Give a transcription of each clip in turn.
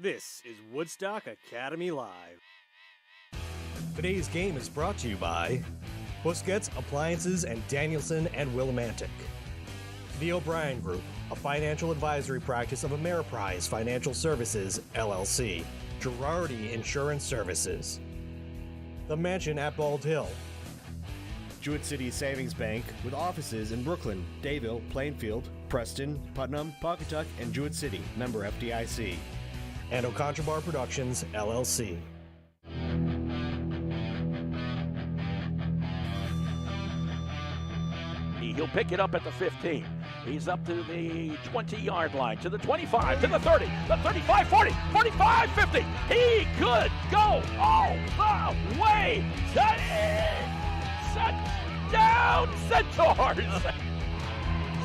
This is Woodstock Academy Live. Today's game is brought to you by Busquets Appliances and Danielson and Willimantic. The O'Brien Group, a financial advisory practice of Ameriprise Financial Services, LLC. Girardi Insurance Services. The Mansion at Bald Hill. Jewett City Savings Bank with offices in Brooklyn, Dayville, Plainfield, Preston, Putnam, Pawcatuck, and Jewett City. Member FDIC. And Ocontrabar Productions, LLC. He'll pick it up at the 15. He's up to the 20-yard line, to the 25, to the 30, the 35, 40, 45, 50. He could go all the way. Touchdown, Centaurs!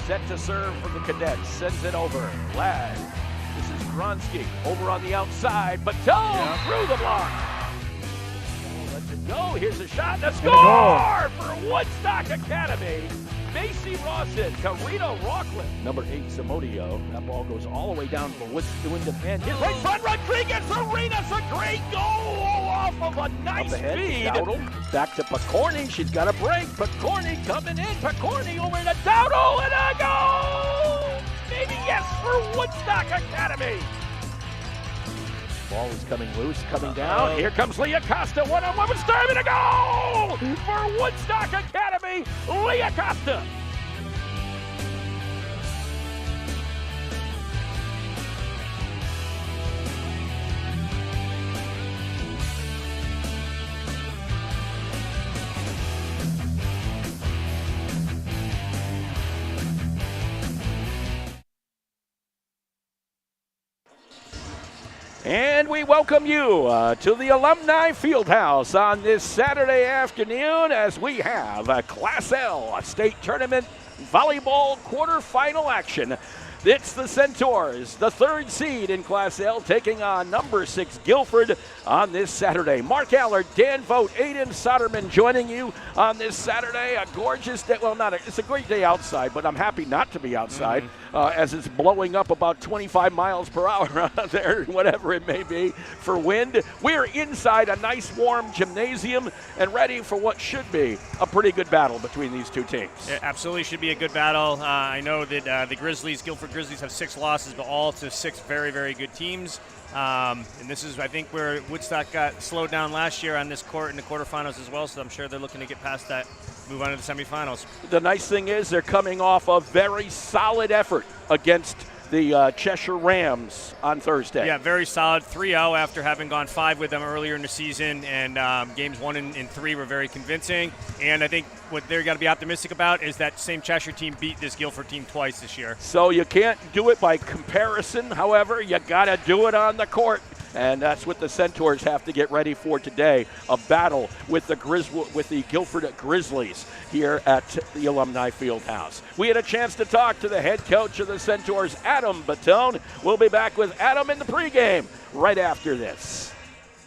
Set to serve from the cadets, sends it over. Ladd. This is Gronsky over on the outside, but through the block. Lets it go. Here's a shot. The score for Woodstock Academy. Macy Rawson, Karina Rockland, number 8, Zamodio. That ball goes all the way down to the Woods doing defend. His right front, Rodriguez, Arenas, a great goal off of a nice feed. Back to Picorni, she's got a break. Picorni coming in, Picorni over to Dowdle, and a goal! Maybe yes for Woodstock Academy. Ball is coming loose, coming down. Here comes Leah Costa, one-on-one with Sturman, a goal for Woodstock Academy, Leah Costa. And we welcome you to the Alumni Fieldhouse on this Saturday afternoon as we have a Class L, a state tournament volleyball quarterfinal action. It's the Centaurs, the 3rd seed in Class L, taking on number 6 Guilford on this Saturday. Mark Allard, Dan Vogt, Aiden Soderman joining you on this Saturday. A gorgeous day. Well, it's a great day outside, but I'm happy not to be outside as it's blowing up about 25 miles per hour out there, whatever it may be, for wind. We're inside a nice warm gymnasium and ready for what should be a pretty good battle between these two teams. It absolutely should be a good battle. I know that the Guilford Grizzlies have 6 losses, but all to 6 very, very good teams. And this is, I think, where Woodstock got slowed down last year on this court in the quarterfinals as well, so I'm sure they're looking to get past that, move on to the semifinals. The nice thing is they're coming off a very solid effort against the Cheshire Rams on Thursday. Yeah, very solid. 3-0 after having gone 5 with them earlier in the season, and games 1 and 3 were very convincing. And I think what they're got to be optimistic about is that same Cheshire team beat this Guilford team twice this year. So you can't do it by comparison. However, you got to do it on the court. And that's what the Centaurs have to get ready for today, a battle with the Guilford Grizzlies here at the Alumni Fieldhouse. We had a chance to talk to the head coach of the Centaurs, Adam Batone. We'll be back with Adam in the pregame right after this.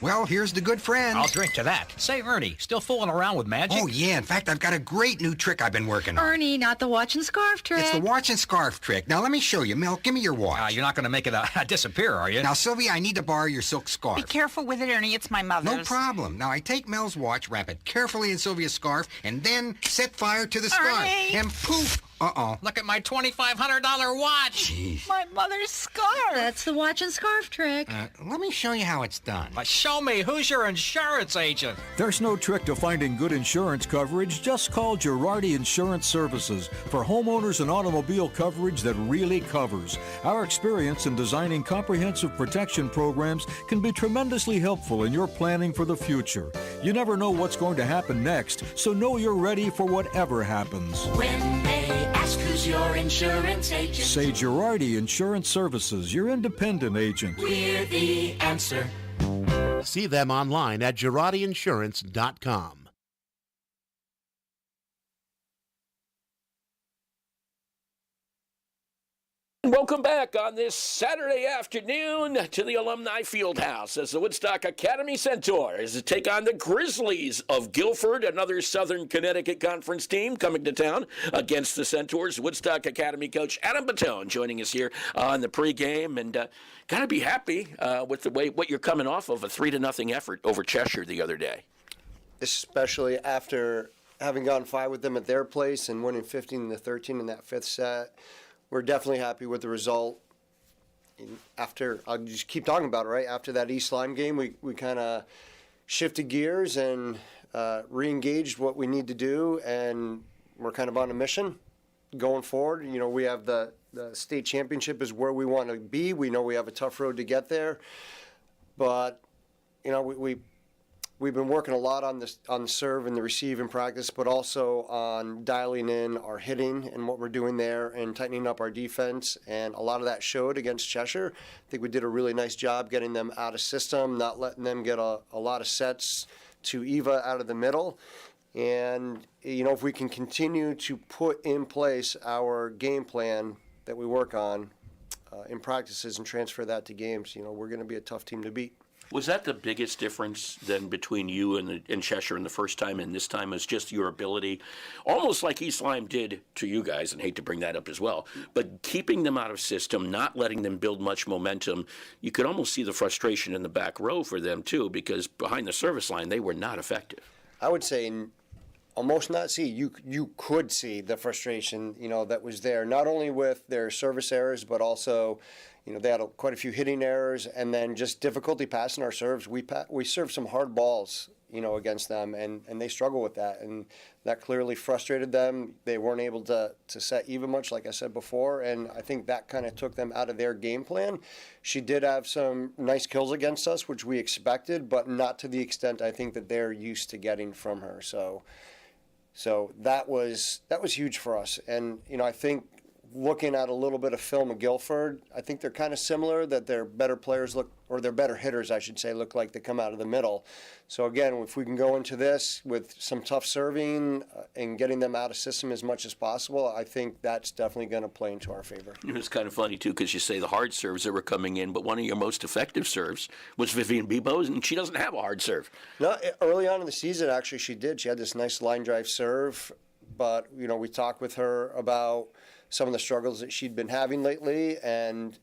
Well, here's the good friend. I'll drink to that. Say, Ernie, still fooling around with magic? Oh, yeah. In fact, I've got a great new trick I've been working on. Ernie, not the watch and scarf trick. It's the watch and scarf trick. Now, let me show you. Milk, give me your watch. You're not going to make it disappear, are you? Now, Sylvia, I need to borrow your silk scarf. Be careful with it, Ernie. It's my mother's. No problem. Now, I take Mel's watch, wrap it carefully in Sylvia's scarf, and then set fire to the scarf. Ernie! And poof! Uh-oh. Look at my $2,500 watch. Jeez. My mother's scarf. That's the watch and scarf trick. Let me show you how it's done. Show me. Who's your insurance agent? There's no trick to finding good insurance coverage. Just call Girardi Insurance Services for homeowners and automobile coverage that really covers. Our experience in designing comprehensive protection programs can be tremendously helpful in your planning for the future. You never know what's going to happen next, so know you're ready for whatever happens. When they ask who's your insurance agent, say Girardi Insurance Services, your independent agent. We're the answer. See them online at GirardiInsurance.com. Welcome back on this Saturday afternoon to the Alumni Fieldhouse as the Woodstock Academy Centaurs take on the Grizzlies of Guilford, another Southern Connecticut Conference team coming to town against the Centaurs. Woodstock Academy coach Adam Batone joining us here on the pregame, and got to be happy with the way what you're coming off of a 3-0 effort over Cheshire the other day. Especially after having gone 5 with them at their place and winning 15-13 in that 5th set. We're definitely happy with the result. After, I'll just keep talking about it, right? After that East Lyme game, we kind of shifted gears and re-engaged what we need to do, and we're kind of on a mission going forward. You know, we have the state championship is where we want to be. We know we have a tough road to get there, but, you know, we've been working a lot on the serve and the receive in practice, but also on dialing in our hitting and what we're doing there and tightening up our defense. And a lot of that showed against Cheshire. I think we did a really nice job getting them out of system, not letting them get a lot of sets to Eva out of the middle. And, you know, if we can continue to put in place our game plan that we work on in practices and transfer that to games, you know, we're going to be a tough team to beat. Was that the biggest difference then between you and Cheshire in the first time and this time, is just your ability, almost like East Lyme did to you guys, and hate to bring that up as well, but keeping them out of system, not letting them build much momentum? You could almost see the frustration in the back row for them too, because behind the service line they were not effective. I would say almost not see. You could see the frustration, you know, that was there, not only with their service errors, but also, you know, they had quite a few hitting errors, and then just difficulty passing our serves. We served some hard balls, you know, against them, and they struggle with that, and that clearly frustrated them. They weren't able to set even much, like I said before, and I think that kind of took them out of their game plan. She did have some nice kills against us, which we expected, but not to the extent I think that they're used to getting from her. So that was huge for us, and, you know, I think looking at a little bit of film of Guilford, I think they're kind of similar, that their better players their better hitters, I should say, look like they come out of the middle. So again, if we can go into this with some tough serving and getting them out of system as much as possible, I think that's definitely going to play into our favor. It was kind of funny, too, because you say the hard serves that were coming in, but one of your most effective serves was Vivian Bebo's, and she doesn't have a hard serve. No, early on in the season, actually, she did. She had this nice line drive serve, but, you know, we talked with her about some of the struggles that she'd been having lately, and,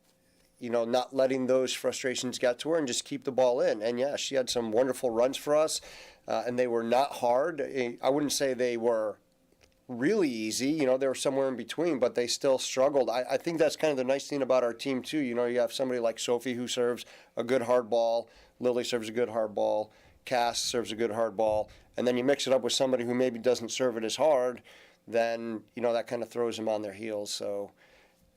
you know, not letting those frustrations get to her and just keep the ball in. And yeah, she had some wonderful runs for us, and they were not hard. I wouldn't say they were really easy, you know, they were somewhere in between, but they still struggled. I think that's kind of the nice thing about our team too. You know, you have somebody like Sophie who serves a good hard ball, Lily serves a good hard ball, Cass serves a good hard ball, and then you mix it up with somebody who maybe doesn't serve it as hard, then, you know, that kind of throws them on their heels. So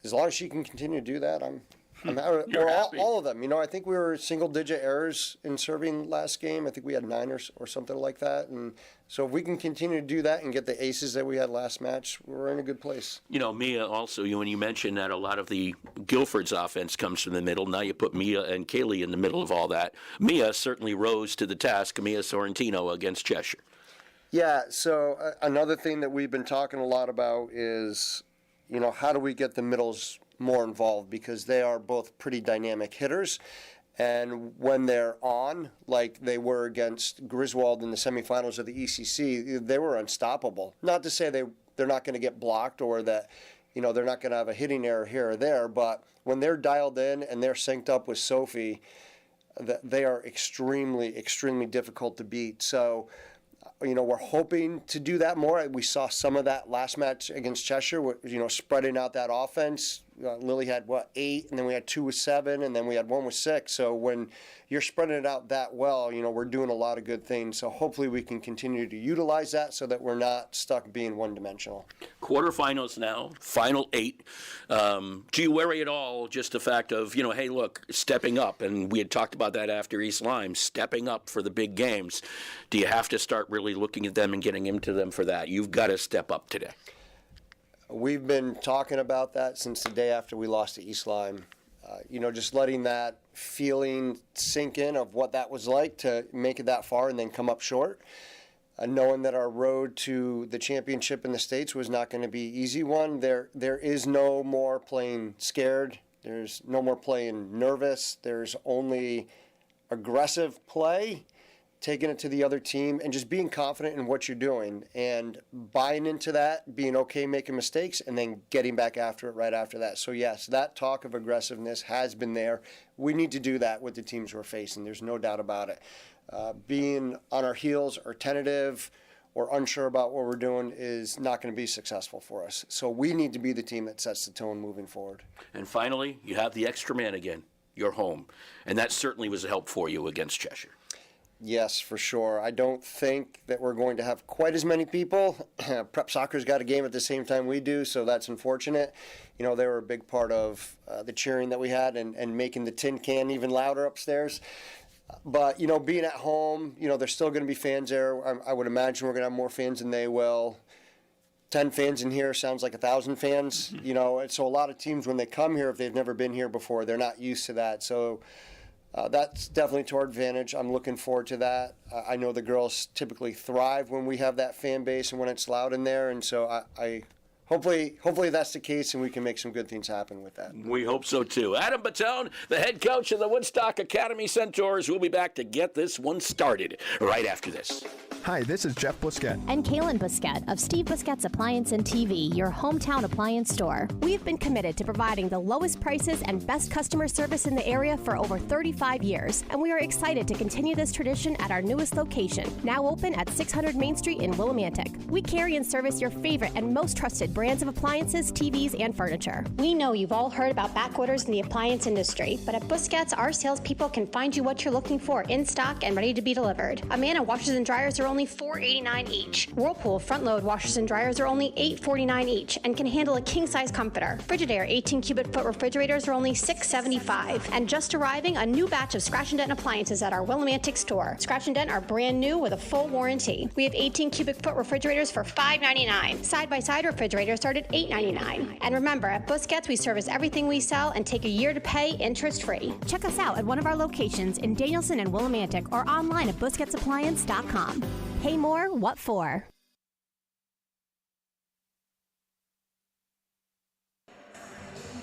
as long as she can continue to do that, I'm happy. All of them. You know, I think we were single-digit errors in serving last game. I think we had 9 or something like that. And so if we can continue to do that and get the aces that we had last match, we're in a good place. You know, Mia also, when you mentioned that a lot of the Guilford's offense comes from the middle, now you put Mia and Kaylee in the middle of all that. Mia certainly rose to the task, Mia Sorrentino against Cheshire. Yeah, so another thing that we've been talking a lot about is, you know, how do we get the middles more involved, because they are both pretty dynamic hitters, and when they're on, like they were against Griswold in the semifinals of the ECC, they were unstoppable. Not to say they're not going to get blocked or that, you know, they're not going to have a hitting error here or there, but when they're dialed in and they're synced up with Sophie, they are extremely, extremely difficult to beat. So, you know, we're hoping to do that more. We saw some of that last match against Cheshire, you know, spreading out that offense. Lily had, 8, and then we had 2 with 7, and then we had 1 with 6. So when you're spreading it out that well, you know, we're doing a lot of good things. So hopefully we can continue to utilize that so that we're not stuck being one-dimensional. Quarterfinals now, final 8. Do you worry at all just the fact of, you know, hey, look, stepping up, and we had talked about that after East Lyme, stepping up for the big games. Do you have to start really looking at them and getting into them for that? You've got to step up today. We've been talking about that since the day after we lost to East Lyme. You know, just letting that feeling sink in of what that was like to make it that far and then come up short. knowing that our road to the championship in the States was not going to be an easy one. There is no more playing scared. There's no more playing nervous. There's only aggressive play, taking it to the other team, and just being confident in what you're doing and buying into that, being okay making mistakes, and then getting back after it right after that. So yes, that talk of aggressiveness has been there. We need to do that with the teams we're facing. There's no doubt about it. Being on our heels or tentative or unsure about what we're doing is not going to be successful for us. So we need to be the team that sets the tone moving forward. And finally, you have the extra man again. You're home. And that certainly was a help for you against Cheshire. Yes, for sure. I don't think that we're going to have quite as many people. Prep soccer's got a game at the same time we do, so that's unfortunate. They were a big part of the cheering that we had and making the tin can even louder upstairs. But, being at home, there's still going to be fans there. I would imagine we're going to have more fans than they will. 10 fans in here sounds like 1,000 fans. So a lot of teams, when they come here, if they've never been here before, they're not used to that. So that's definitely to our advantage. I'm looking forward to that. I know the girls typically thrive when we have that fan base and when it's loud in there. And so I hopefully that's the case, and we can make some good things happen with that. We hope so, too. Adam Batone, the head coach of the Woodstock Academy Centaurs, will be back to get this one started right after this. Hi, this is Jeff Busquet. And Kaylin Busquet of Steve Busquet's Appliance and TV, your hometown appliance store. We've been committed to providing the lowest prices and best customer service in the area for over 35 years, and we are excited to continue this tradition at our newest location, now open at 600 Main Street in Willimantic. We carry and service your favorite and most trusted brands of appliances, TVs, and furniture. We know you've all heard about back orders in the appliance industry, but at Busquets, our salespeople can find you what you're looking for in stock and ready to be delivered. Amana washers and dryers are only $4.89 each. Whirlpool front-load washers and dryers are only $8.49 each and can handle a king-size comforter. Frigidaire 18-cubic-foot refrigerators are only $6.75. And just arriving, a new batch of Scratch and Dent appliances at our Willimantic store. Scratch and Dent are brand new with a full warranty. We have 18-cubic-foot refrigerators for $5.99. Side-by-side refrigerators start at $8.99. And remember, at Busquets, we service everything we sell and take a year to pay interest-free. Check us out at one of our locations in Danielson and Willimantic or online at BusquetsAppliance.com. Pay more, what for?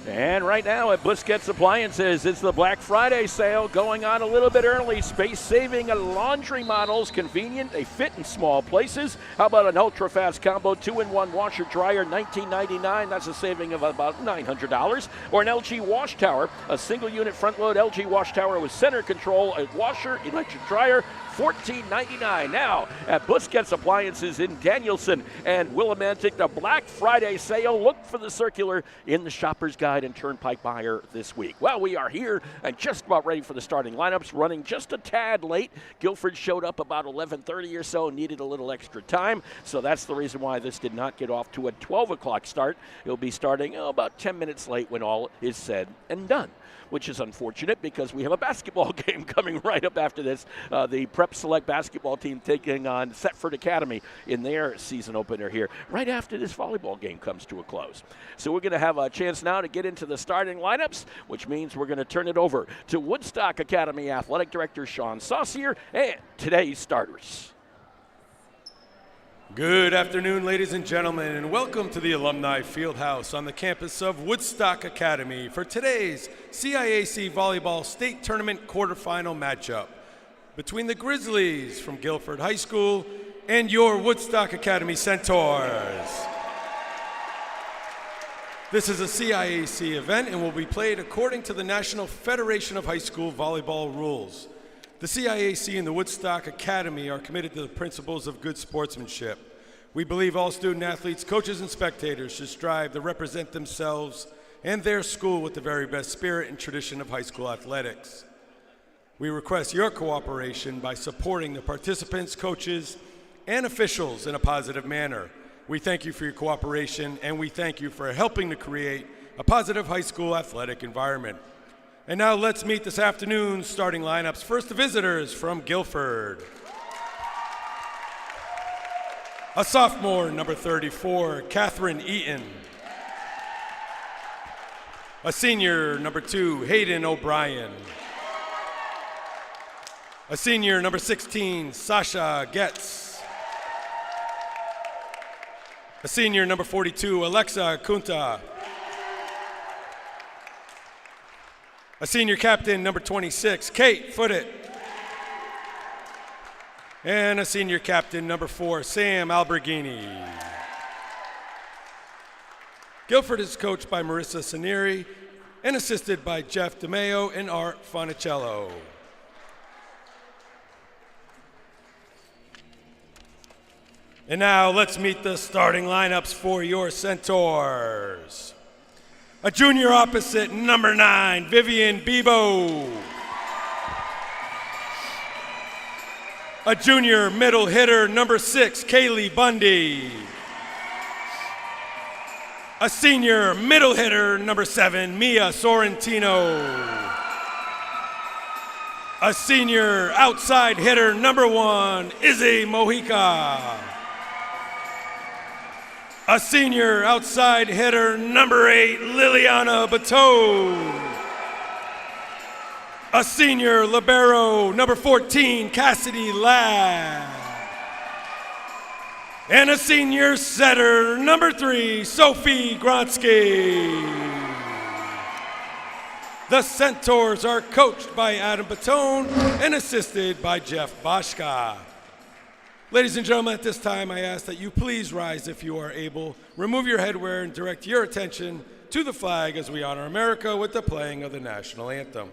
And right now at Busquets Appliances, it's the Black Friday sale going on a little bit early. Space-saving laundry models, convenient. They fit in small places. How about an ultra-fast combo 2-in-1 washer-dryer, $19.99. That's a saving of about $900. Or an LG wash tower, a single-unit front-load LG wash tower with center control, a washer, electric dryer, $14.99. Now at Busquets Appliances in Danielson and Willimantic, the Black Friday sale. Look for the circular in the Shopper's Guide and Turnpike Buyer this week. Well, we are here and just about ready for the starting lineups, running just a tad late. Guilford showed up about 11:30 or so, needed a little extra time, so that's the reason why this did not get off to a 12 o'clock start. It'll be starting about 10 minutes late when all is said and done, which is unfortunate because we have a basketball game coming right up after this. The Prep Select basketball team taking on Thetford Academy in their season opener here right after this volleyball game comes to a close. So we're going to have a chance now to get into the starting lineups, which means we're going to turn it over to Woodstock Academy Athletic Director Sean Saucier and today's starters. Good afternoon, ladies and gentlemen, and welcome to the Alumni Fieldhouse on the campus of Woodstock Academy for today's CIAC Volleyball State Tournament quarterfinal matchup between the Grizzlies from Guilford High School and your Woodstock Academy Centaurs. This is a CIAC event and will be played according to the National Federation of High School Volleyball rules. The CIAC and the Woodstock Academy are committed to the principles of good sportsmanship. We believe all student athletes, coaches, and spectators should strive to represent themselves and their school with the very best spirit and tradition of high school athletics. We request your cooperation by supporting the participants, coaches, and officials in a positive manner. We thank you for your cooperation, and we thank you for helping to create a positive high school athletic environment. And now let's meet this afternoon's starting lineups. First, the visitors from Guilford. A sophomore, number 34, Catherine Eaton. A senior, number 2, Hayden O'Brien. A senior, number 16, Sasha Getz. A senior, number 42, Alexa Kunta. A senior captain, number 26, Kate Footit. And a senior captain, number 4, Sam Alberghini. Guilford is coached by Marissa Sanieri and assisted by Jeff DeMeo and Art Fonicello. And now let's meet the starting lineups for your Centaurs. A junior opposite, number 9, Vivian Bebo. A junior middle hitter, number 6, Kaylee Bundy. A senior middle hitter, number 7, Mia Sorrentino. A senior outside hitter, number 1, Izzy Mojica. A senior outside hitter, number 8, Liliana Bateau. A senior libero, number 14, Cassidy Ladd. And a senior setter, number 3, Sophie Gronsky. The Centaurs are coached by Adam Batone and assisted by Jeff Boschka. Ladies and gentlemen, at this time, I ask that you please rise if you are able, remove your headwear, and direct your attention to the flag as we honor America with the playing of the national anthem.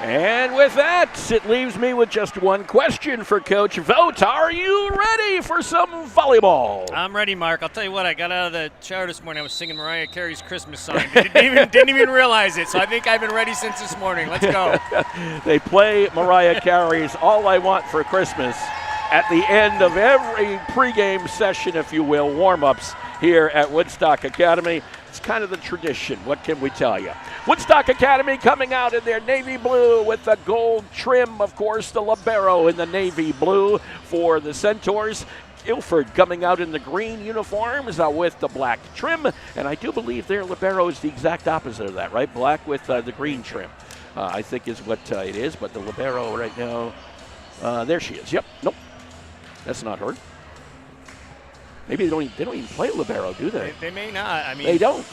And with that, it leaves me with just one question for Coach Vogt. Are you ready for some volleyball? I'm ready, Mark. I'll tell you what, I got out of the shower this morning. I was singing Mariah Carey's Christmas song. Didn't even realize it, so I think I've been ready since this morning. Let's go. They play Mariah Carey's All I Want for Christmas at the end of every pregame session, if you will, warm-ups here at Woodstock Academy. It's kind of the tradition. What can we tell you? Woodstock Academy coming out in their navy blue with the gold trim, of course, the libero in the navy blue for the Centaurs. Guilford coming out in the green uniforms with the black trim, and I do believe their libero is the exact opposite of that, right? Black with the green trim, I think is what it is, but the libero right now, there she is. Yep, nope, that's not her. Maybe they don't even play libero, do they? They may not. I mean, they don't.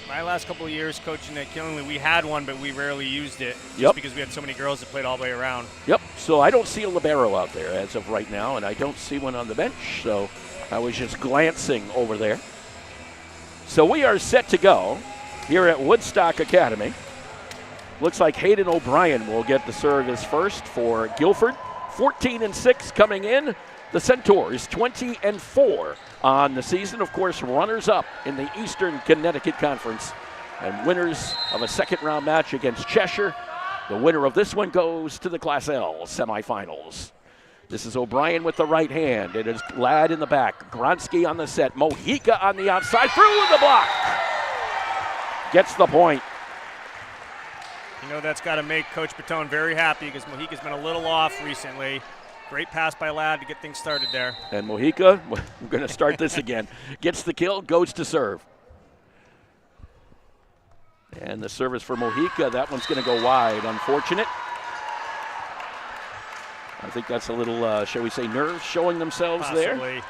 My last couple of years coaching at Killingly, we had one, but we rarely used it just because we had so many girls that played all the way around. Yep. So I don't see a libero out there as of right now, and I don't see one on the bench. So I was just glancing over there. So we are set to go here at Woodstock Academy. Looks like Hayden O'Brien will get the service first for Guilford. 14-6 coming in. The Centaurs 20-4 on the season. Of course, runners-up in the Eastern Connecticut Conference and winners of a second-round match against Cheshire. The winner of this one goes to the Class L semifinals. This is O'Brien with the right hand. It is Ladd in the back. Gronsky on the set. Mojica on the outside. Through the block. Gets the point. You know, that's got to make Coach Batone very happy because Mojica's been a little off recently. Great pass by Ladd to get things started there. And Mojica, we're going to start this again. Gets the kill, goes to serve. And the service for Mojica, that one's going to go wide. Unfortunate. I think that's a little, shall we say, nerves showing themselves Possibly. there.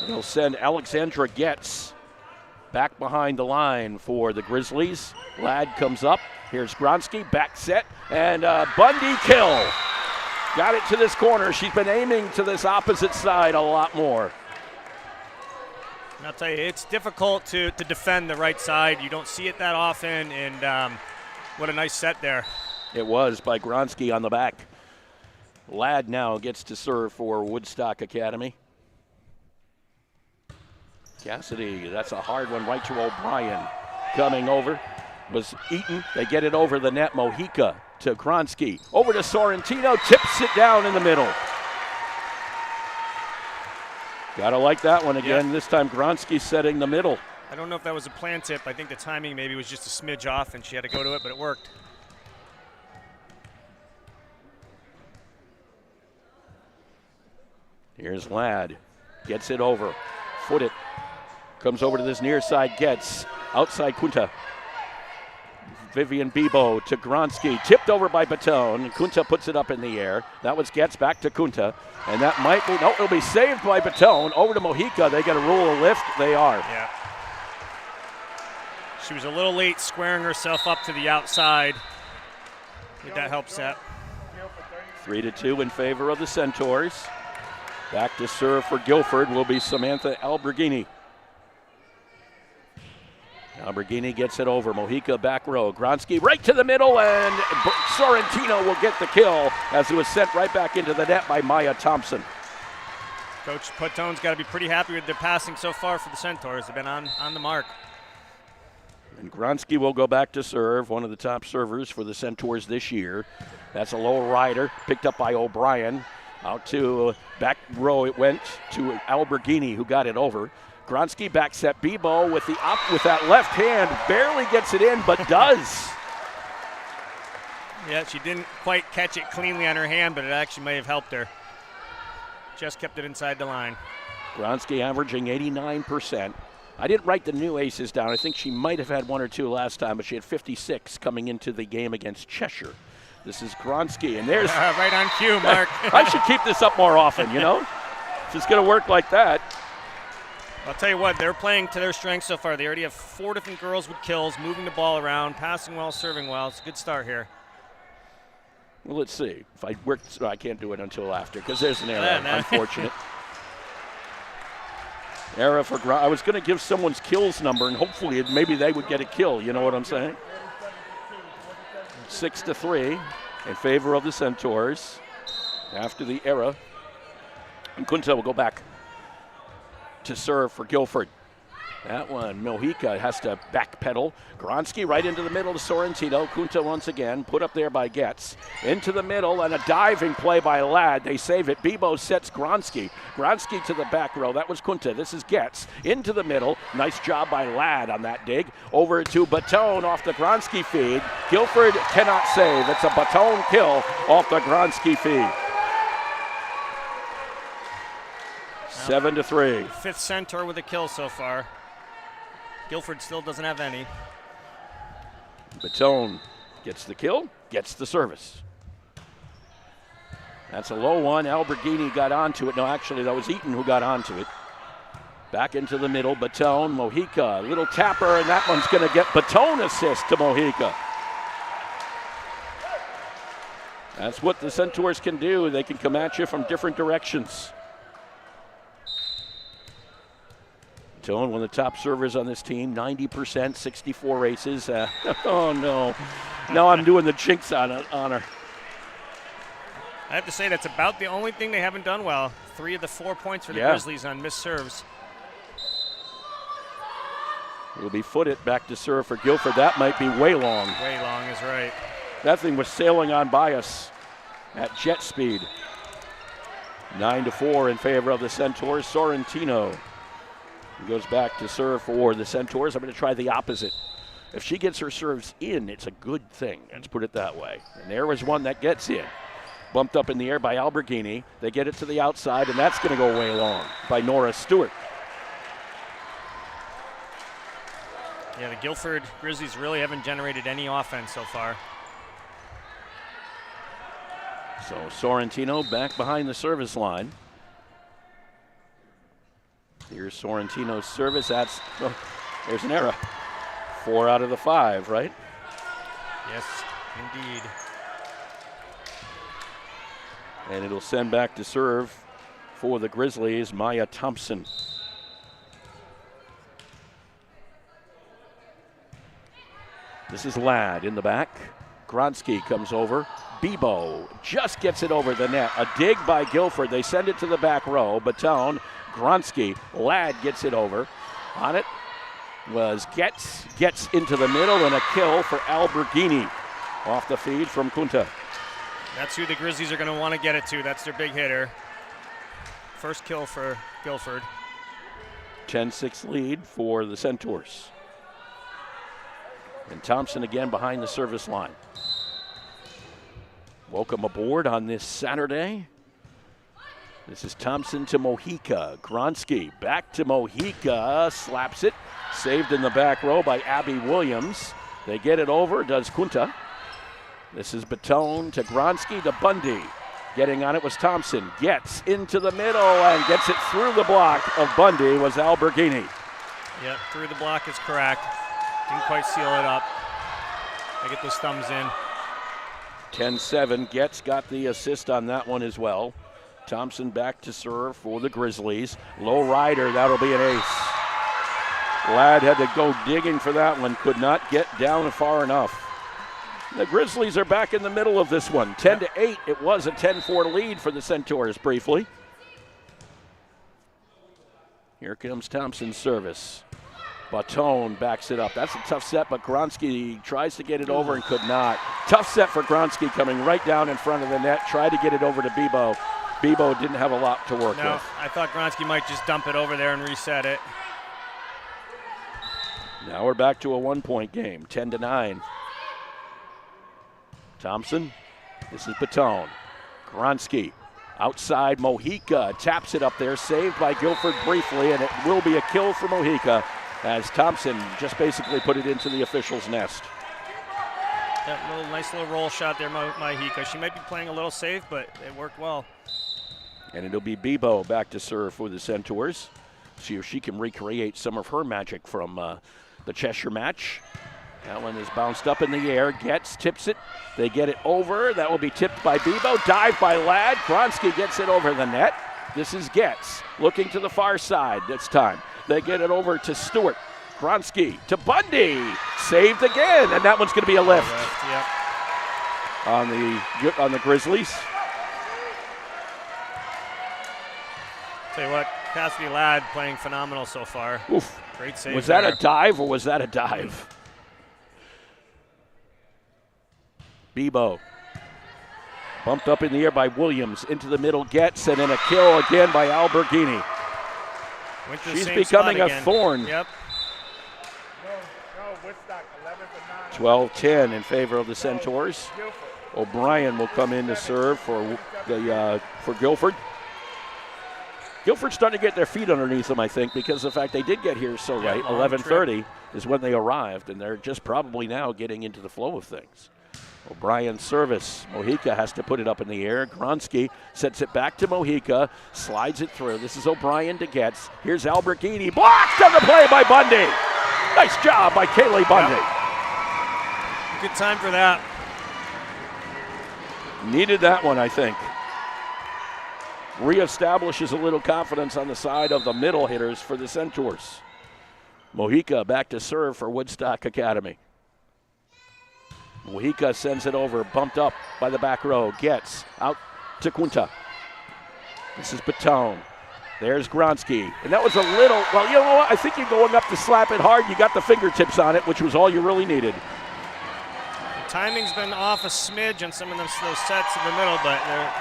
They'll send Alexandra Getz back behind the line for the Grizzlies. Ladd comes up. Here's Gronsky, back set, and Bundy kill. Got it to this corner. She's been aiming to this opposite side a lot more. And I'll tell you, it's difficult to defend the right side. You don't see it that often, and what a nice set there. It was by Gronsky on the back. Ladd now gets to serve for Woodstock Academy. Cassidy, that's a hard one right to O'Brien. Coming over was Eaton. They get it over the net. Mojica to Gronsky. Over to Sorrentino, tips it down in the middle. Gotta like that one again. Yeah. This time Gronsky setting the middle. I don't know if that was a plan tip. I think the timing maybe was just a smidge off and she had to go to it, but it worked. Here's Ladd. Gets it over. Foot it. Comes over to this near side. Gets outside Kunta. Vivian Bebo to Gronsky. Tipped over by Baton. Kunta puts it up in the air. That was Gets back to Kunta. And that might be, no, it'll be saved by Baton. Over to Mojica. They get a rule of lift. They are. Yeah. She was a little late squaring herself up to the outside. I think that helps that. 3-2 in favor of the Centaurs. Back to serve for Guilford will be Samantha Alberghini. Alberghini gets it over. Mojica back row. Gronsky right to the middle, and Sorrentino will get the kill as it was sent right back into the net by Maya Thompson. Coach Paton's got to be pretty happy with their passing so far for the Centaurs. They've been on the mark. And Gronsky will go back to serve, one of the top servers for the Centaurs this year. That's a low rider, picked up by O'Brien. Out to back row it went to Alberghini, who got it over. Gronsky back set. Bebo with that left hand barely gets it in, but does. Yeah, she didn't quite catch it cleanly on her hand, but it actually may have helped her. Just kept it inside the line. Gronsky averaging 89%. I didn't write the new aces down. I think she might have had one or two last time, but she had 56 coming into the game against Cheshire. This is Gronsky, and there's... right on cue, Mark. I should keep this up more often, you know? If it's going to work like that. I'll tell you what, they're playing to their strengths so far. They already have 4 different girls with kills, moving the ball around, passing well, serving well. It's a good start here. Well, let's see. If I work, I can't do it until after, because there's an error, unfortunate. Error for I was going to give someone's kills number, and hopefully maybe they would get a kill. You know what I'm saying? 6-3 in favor of the Centaurs after the error. And Kunta will go back to serve for Guilford. That one, Mojica has to backpedal. Gronsky right into the middle to Sorrentino. Kunta once again, put up there by Getz. Into the middle, and a diving play by Ladd. They save it. Bebo sets Gronsky. Gronsky to the back row. That was Kunta. This is Getz. Into the middle. Nice job by Ladd on that dig. Over to Baton off the Gronsky feed. Guilford cannot save. It's a Baton kill off the Gronsky feed. 7-3. Fifth Centaur with a kill so far. Guilford still doesn't have any. Baton gets the kill, gets the service. That's a low one. Alberghini got onto it. No, actually, that was Eaton who got onto it. Back into the middle. Baton, Mojica, little tapper, and that one's going to get Baton assist to Mojica. That's what the Centaurs can do. They can come at you from different directions. Baton, one of the top servers on this team, 90%, 64 aces. Oh, no. Now I'm doing the jinx on her. I have to say that's about the only thing they haven't done well. 3 of the 4 points for the Grizzlies on missed serves. Will be footed back to serve for Guilford. That might be way long. Way long is right. That thing was sailing on by us at jet speed. 9-4 in favor of the Centaurs. Sorrentino goes back to serve for the Centaurs. I'm going to try the opposite. If she gets her serves in, it's a good thing. Let's put it that way. And there was one that gets in. Bumped up in the air by Alberghini. They get it to the outside, and that's going to go way long by Nora Stewart. Yeah, the Guilford Grizzlies really haven't generated any offense so far. So Sorrentino back behind the service line. Here's Sorrentino's service. There's an error. 4 out of the 5, right? Yes, indeed. And it'll send back to serve for the Grizzlies, Maya Thompson. This is Ladd in the back. Gronsky comes over. Bebo just gets it over the net. A dig by Guilford. They send it to the back row. Batone, Gronsky, Ladd gets it over. On it was gets into the middle, and a kill for Alberghini off the feed from Kunta. That's who the Grizzlies are going to want to get it to. That's their big hitter. First kill for Guilford. 10-6 lead for the Centaurs. And Thompson again behind the service line. Welcome aboard on this Saturday. This is Thompson to Mojica. Gronsky back to Mojica. Slaps it. Saved in the back row by Abby Williams. They get it over. Does Kunta. This is Batone to Gronsky to Bundy. Getting on it was Thompson. Gets into the middle and gets it through the block of Bundy was Alberghini. Yep, through the block is correct. Didn't quite seal it up. I get those thumbs in. 10-7. Getz got the assist on that one as well. Thompson back to serve for the Grizzlies. Low rider, that'll be an ace. Ladd had to go digging for that one, could not get down far enough. The Grizzlies are back in the middle of this one. 10-8, it was a 10-4 lead for the Centaurs briefly. Here comes Thompson's service. Batone backs it up. That's a tough set, but Gronsky tries to get it over and could not. Tough set for Gronsky coming right down in front of the net. Tried to get it over to Bebo. Bebo didn't have a lot to work with. I thought Gronsky might just dump it over there and reset it. Now we're back to a 1-point game, 10-9. Thompson, this is Batone. Gronsky, outside Mojica, taps it up there, saved by Guilford briefly, and it will be a kill for Mojica as Thompson just basically put it into the official's nest. That nice little roll shot there, Mojica. She might be playing a little safe, but it worked well. And it'll be Bebo back to serve for the Centaurs. See if she can recreate some of her magic from the Cheshire match. That one is bounced up in the air. Getz tips it. They get it over. That will be tipped by Bebo. Dive by Ladd. Gronsky gets it over the net. This is Getz looking to the far side this time. They get it over to Stewart. Gronsky to Bundy. Saved again, and that one's going to be a lift. Yep. On the Grizzlies. Tell you what, Cassidy Ladd playing phenomenal so far. Oof. Great save. Was that a dive or was that a dive? Bebo bumped up in the air by Williams, into the middle, Getz, and then a kill again by Alberghini. She's becoming a thorn. Yep. 12-10 in favor of the Centaurs. O'Brien will come in to serve for Guilford. Guilford's starting to get their feet underneath them, I think, because of the fact they did get here so late. 11:30 is when they arrived, and they're just probably now getting into the flow of things. O'Brien's service. Mojica has to put it up in the air. Gronsky sets it back to Mojica, slides it through. This is O'Brien to Getz. Here's Alberghini. Blocked on the play by Bundy. Nice job by Kaylee Bundy. Yep. Good time for that. Needed that one, I think. Reestablishes a little confidence on the side of the middle hitters for the Centaurs. Mojica back to serve for Woodstock Academy. Mojica sends it over, bumped up by the back row. Getz out to Kunta. This is Batone. There's Gronsky. And that was a little, well, you know what? I think you're going up to slap it hard. You got the fingertips on it, which was all you really needed. The timing's been off a smidge on some of those sets in the middle, but they're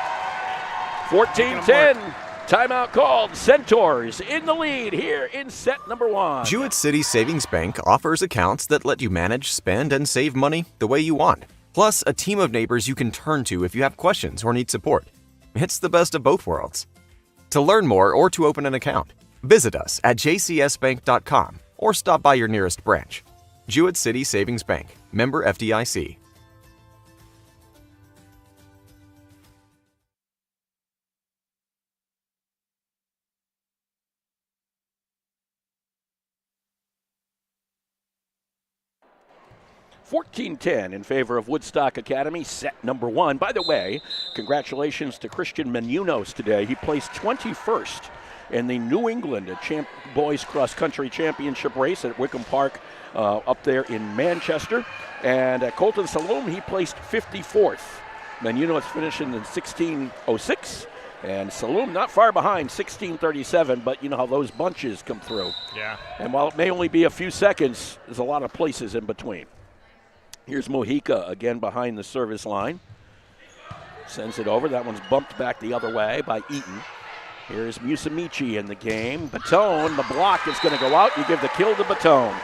14-10. Timeout called. Centaurs in the lead here in set number 1. Jewett City Savings Bank offers accounts that let you manage, spend, and save money the way you want. Plus, a team of neighbors you can turn to if you have questions or need support. It's the best of both worlds. To learn more or to open an account, visit us at jcsbank.com or stop by your nearest branch. Jewett City Savings Bank, member FDIC. 14-10 in favor of Woodstock Academy, set number 1. By the way, congratulations to Christian Menunos today. He placed 21st in the New England Boys Cross Country Championship race at Wickham Park up there in Manchester. And at Colton Saloom, he placed 54th. Menunos finishing in 16:06. And Saloom not far behind, 16:37, but you know how those bunches come through. Yeah. And while it may only be a few seconds, there's a lot of places in between. Here's Mojica again behind the service line. Sends it over. That one's bumped back the other way by Eaton. Here's Musamichi in the game. Batone, the block is going to go out. You give the kill to Batone.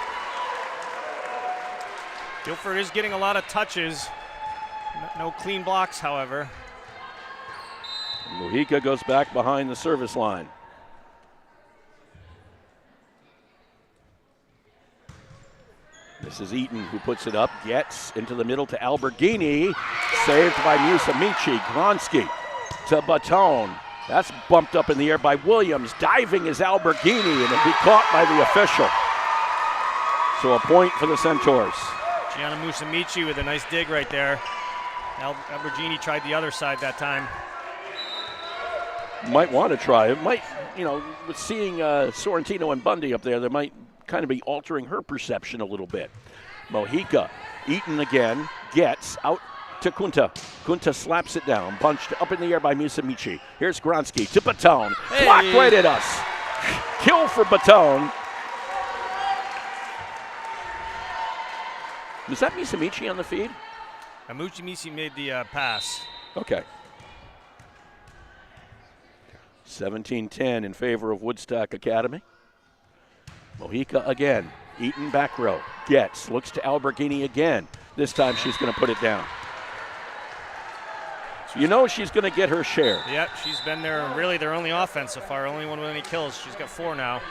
Guilford is getting a lot of touches. No clean blocks, however. Mojica goes back behind the service line. This is Eaton who puts it up, gets into the middle to Alberghini, saved by Musamichi. Gronsky to Batone. That's bumped up in the air by Williams. Diving is Alberghini, and it'll be caught by the official. So a point for the Centaurs. Gianna Musamichi with a nice dig right there. Alberghini tried the other side that time. Might want to try. It might, you know, with seeing Sorrentino and Bundy up there, they might kind of be altering her perception a little bit. Mojica, Eaton again, gets out to Kunta. Kunta slaps it down, bunched up in the air by Musamichi. Here's Gronsky to Batone. Hey. Blocked right at us. Kill for Batone. Was that Musamichi on the feed? Musamichi made the pass. Okay. 17-10 in favor of Woodstock Academy. Mojica again. Eaton back row. Gets. Looks to Alberghini again. This time she's going to put it down. You know she's going to get her share. Yep, she's been there, really their only offense so far. Only one with any kills. She's got 4 now.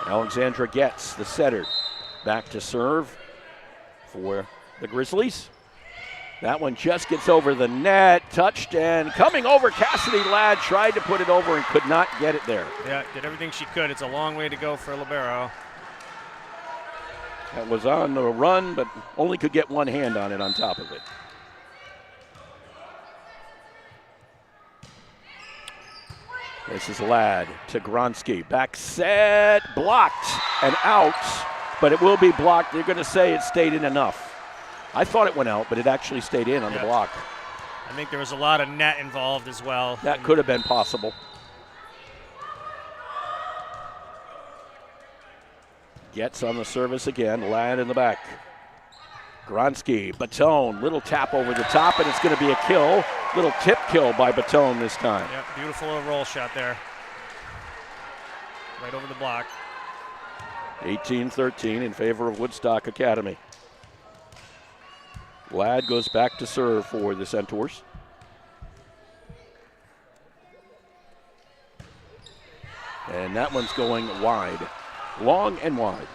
Alexandra gets the setter. Back to serve for the Grizzlies. That one just gets over the net, touched, and coming over, Cassidy Ladd tried to put it over and could not get it there. Yeah, did everything she could. It's a long way to go for libero. That was on the run, but only could get one hand on it on top of it. This is Ladd to Gronsky. Back set, blocked and out, but it will be blocked. They're going to say it stayed in enough. I thought it went out, but it actually stayed in on the block. I think there was a lot of net involved as well. That could have been possible. Gets on the service again. Ladd in the back. Gronsky, Batone, little tap over the top, and it's going to be a kill. Little tip kill by Batone this time. Yep, beautiful little roll shot there. Right over the block. 18-13 in favor of Woodstock Academy. Ladd goes back to serve for the Centaurs. And that one's going wide. Long and wide.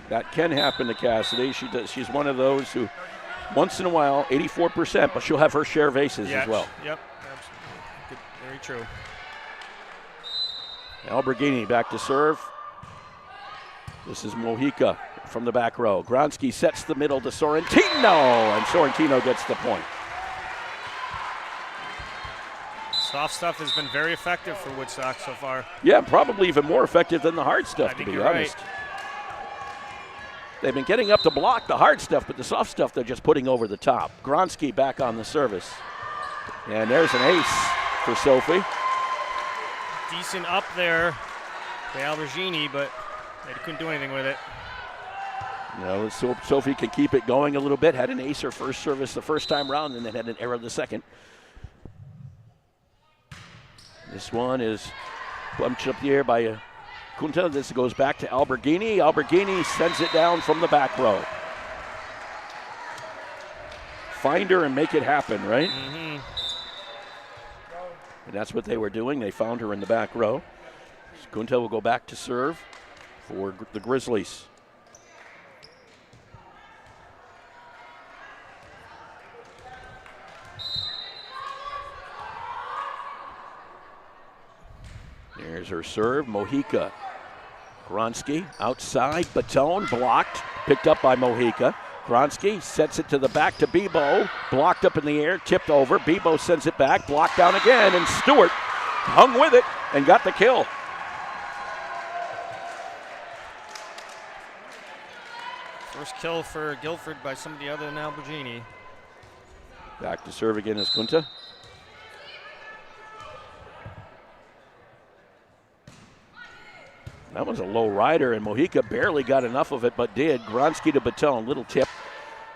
That can happen to Cassidy. She's one of those who, once in a while, 84%, but she'll have her share of aces as well. Yep, absolutely. Good, very true. Alberghini back to serve. This is Mojica from the back row. Gronsky sets the middle to Sorrentino, and Sorrentino gets the point. Soft stuff has been very effective for Woodstock so far. Yeah, probably even more effective than the hard stuff, to be honest. Right. They've been getting up to block the hard stuff, but the soft stuff they're just putting over the top. Gronsky back on the service. And there's an ace for Sophie. Decent up there by Alberghini, but they couldn't do anything with it. No, Sophie can keep it going a little bit. Had an ace her first service the first time round, and then had an error the second. This one is bumped up the air by Kunta. This goes back to Alberghini. Alberghini sends it down from the back row. Find her and make it happen, right? Mm-hmm. And that's what they were doing. They found her in the back row. Kunta will go back to serve for the Grizzlies. There's her serve. Mojica Gronsky outside, Baton blocked, picked up by Mojica. Gronsky sets it to the back to Bebo, blocked up in the air, tipped over. Bebo sends it back, blocked down again, and Stewart hung with it and got the kill. First kill for Guilford by somebody other than Albergini. Back to serve again is Kunta. That was a low rider, and Mojica barely got enough of it, but did. Gronsky to Baton, little tip.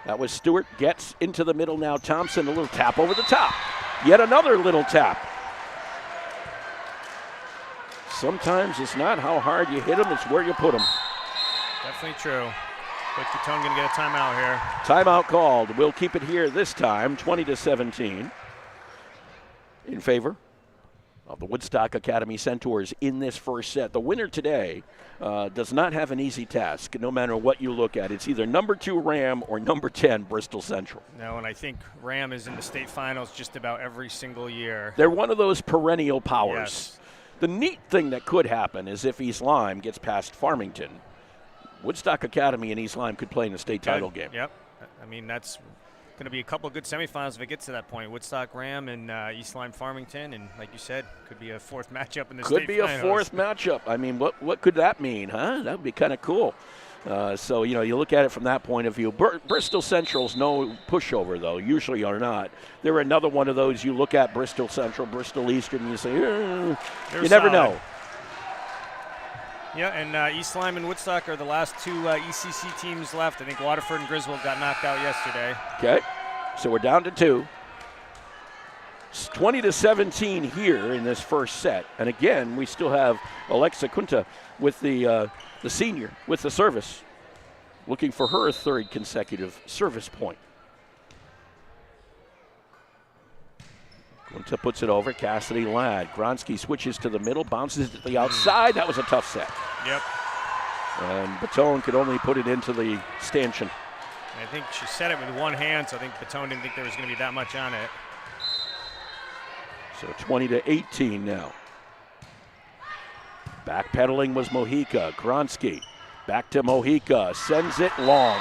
That was Stewart, gets into the middle now. Thompson, a little tap over the top. Yet another little tap. Sometimes it's not how hard you hit them, it's where you put them. Definitely true. But Baton going to get a timeout here. Timeout called. We'll keep it here this time, 20-17, in favor of the Woodstock Academy Centaurs in this first set. The winner today does not have an easy task, no matter what you look at. It's either number 2 Ram or number 10 Bristol Central. No, and I think Ram is in the state finals just about every single year. They're one of those perennial powers. Yes. The neat thing that could happen is if East Lyme gets past Farmington, Woodstock Academy and East Lyme could play in the state title game. Yep. I mean, that's going to be a couple of good semifinals if it gets to that point. Woodstock Ram and East Lyme Farmington, and like you said, could be a fourth matchup in the state finals. Could be a fourth matchup. I mean, what could that mean, huh? That would be kind of cool. So, you look at it from that point of view. Bristol Central's no pushover, though, usually are not. They're another one of those you look at, Bristol Central, Bristol Eastern, and you say, you never know. Yeah, and East Lyme and Woodstock are the last 2 ECC teams left. I think Waterford and Griswold got knocked out yesterday. Okay, so we're down to 2. It's 20-17 here in this first set. And again, we still have Alexa Kunta with the senior with the service, looking for her 3rd consecutive service point. Kunta puts it over. Cassidy Ladd. Gronsky switches to the middle, bounces it to the outside. That was a tough set. Yep. And Baton could only put it into the stanchion. I think she set it with one hand, so I think Baton didn't think there was going to be that much on it. So 20-18 now. Backpedaling was Mojica. Gronsky back to Mojica. Sends it long.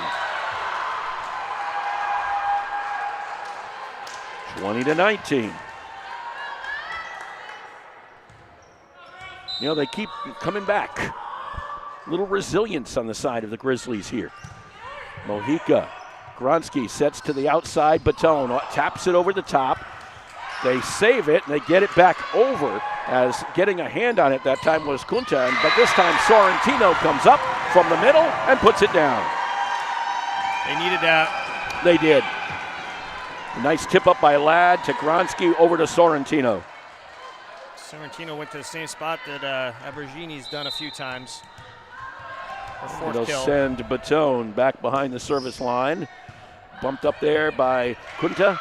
20-19. They keep coming back. Little resilience on the side of the Grizzlies here. Mojica. Gronsky sets to the outside. Baton taps it over the top. They save it, and they get it back over, as getting a hand on it that time was Kunta, but this time Sorrentino comes up from the middle and puts it down. They needed that. They did. A nice tip up by Ladd to Gronsky over to Sorrentino. Sorrentino went to the same spot that Abergini's done a few times. They'll send Baton back behind the service line. Bumped up there by Kunta.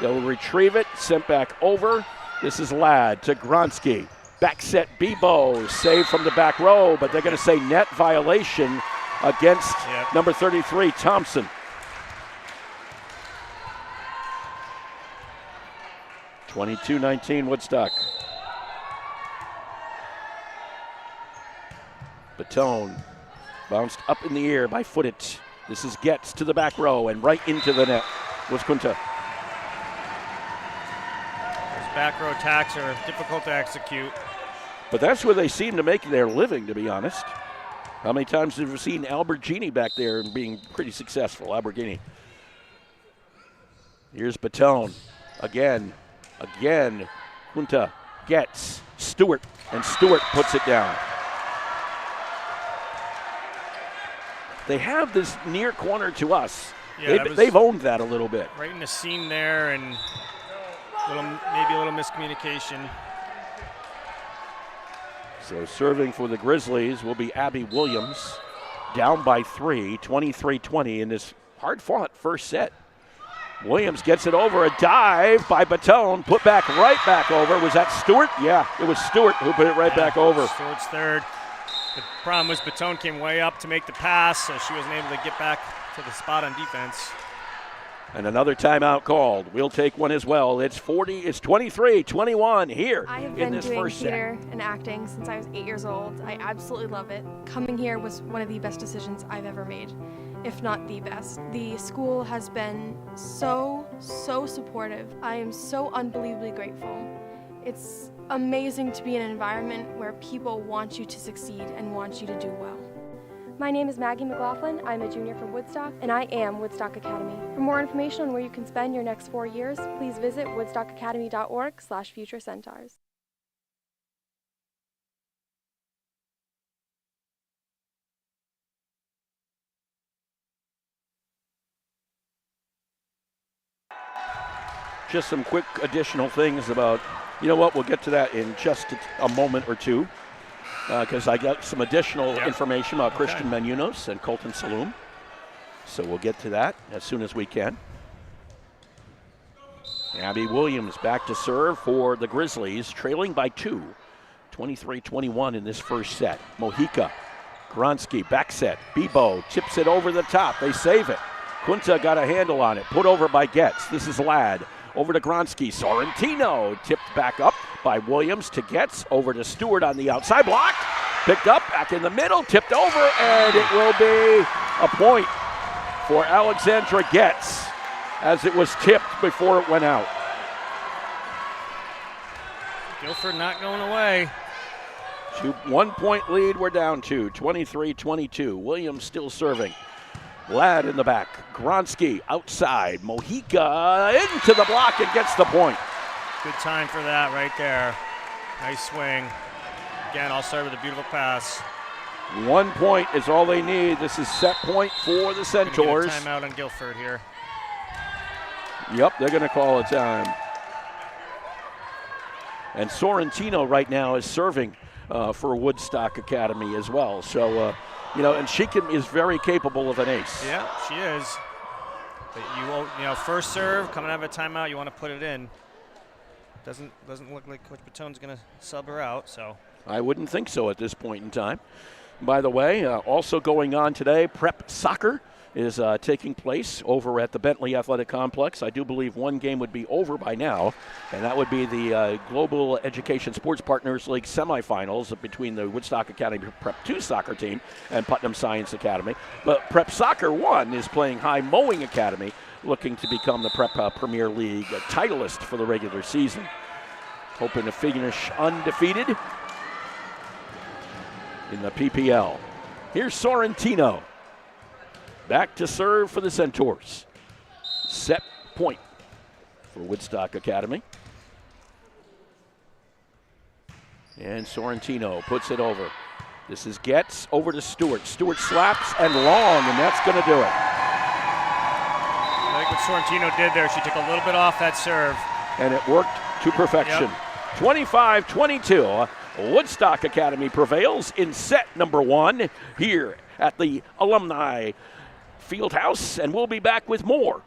They'll retrieve it, sent back over. This is Ladd to Gronsky. Back set Bebo, save from the back row, but they're going to say net violation against number 33, Thompson. (22-19) Woodstock. Baton bounced up in the air by Footit. This is Getz to the back row and right into the net was Kunta. Those back row attacks are difficult to execute. But that's where they seem to make their living, to be honest. How many times have we seen Albergini back there and being pretty successful? Albergini. Here's Baton. Again. Kunta gets Stewart, and Stewart puts it down. They have this near corner to us. Yeah, they've owned that a little bit. Right in the seam there, and maybe a little miscommunication. So serving for the Grizzlies will be Abby Williams, down by 3, 23-20 in this hard-fought first set. Williams gets it over, a dive by Baton, put back right back over. Was that Stewart? Yeah, it was Stewart who put it right back over. Stewart's third. The problem was Baton came way up to make the pass, so she wasn't able to get back to the spot on defense. And another timeout called. We'll take one as well. It's 23-21 here I have in been this doing first theater set. and acting since I was 8 years old. I absolutely love it. Coming here was one of the best decisions I've ever made, if not the best. The school has been so supportive. I am so unbelievably grateful. It's amazing to be in an environment where people want you to succeed and want you to do well. My name is Maggie McLaughlin. I'm a junior from Woodstock, and I am Woodstock Academy. For more information on where you can spend your next 4 years, please visit woodstockacademy.org/future centaurs. Just some quick additional things about, you know what, we'll get to that in just a moment or two, because I got some additional information about Christian Menunos and Colton Saloom. So we'll get to that as soon as we can. Abby Williams back to serve for the Grizzlies, trailing by 2, 23-21 in this first set. Mojica, Gronsky, back set. Bebo tips it over the top. They save it. Kunta got a handle on it, put over by Getz. This is Ladd. Over to Gronsky. Sorrentino tipped back up by Williams to Getz. Over to Stewart on the outside. Blocked. Picked up. Back in the middle. Tipped over. And it will be a point for Alexandra Getz as it was tipped before it went out. Guilford not going away. 1 point lead. We're down to 23-22. Williams still serving. Ladd in the back. Gronsky outside. Mojica into the block and gets the point. Good time for that right there. Nice swing. Again, I'll start with a beautiful pass. 1 point is all they need. This is set point for the Centaurs. Get a timeout on Guilford here. Yep, they're going to call a time. And Sorrentino right now is serving for Woodstock Academy as well. So, and she is very capable of an ace. Yeah, she is. But first serve, coming out of a timeout, you want to put it in. Doesn't look like Coach Batone's going to sub her out, so. I wouldn't think so at this point in time. By the way, also going on today, prep soccer is taking place over at the Bentley Athletic Complex. I do believe one game would be over by now, and that would be the Global Education Sports Partners League semifinals between the Woodstock Academy Prep 2 soccer team and Putnam Science Academy. But Prep Soccer 1 is playing High Mowing Academy, looking to become the Prep Premier League titleist for the regular season. Hoping to finish undefeated in the PPL. Here's Sorrentino. Back to serve for the Centaurs. Set point for Woodstock Academy. And Sorrentino puts it over. This is Getz over to Stewart. Stewart slaps and long, and that's going to do it. I like what Sorrentino did there. She took a little bit off that serve. And it worked to perfection. Yep. 25-22. Woodstock Academy prevails in set number 1 here at the Alumni Fieldhouse, and we'll be back with more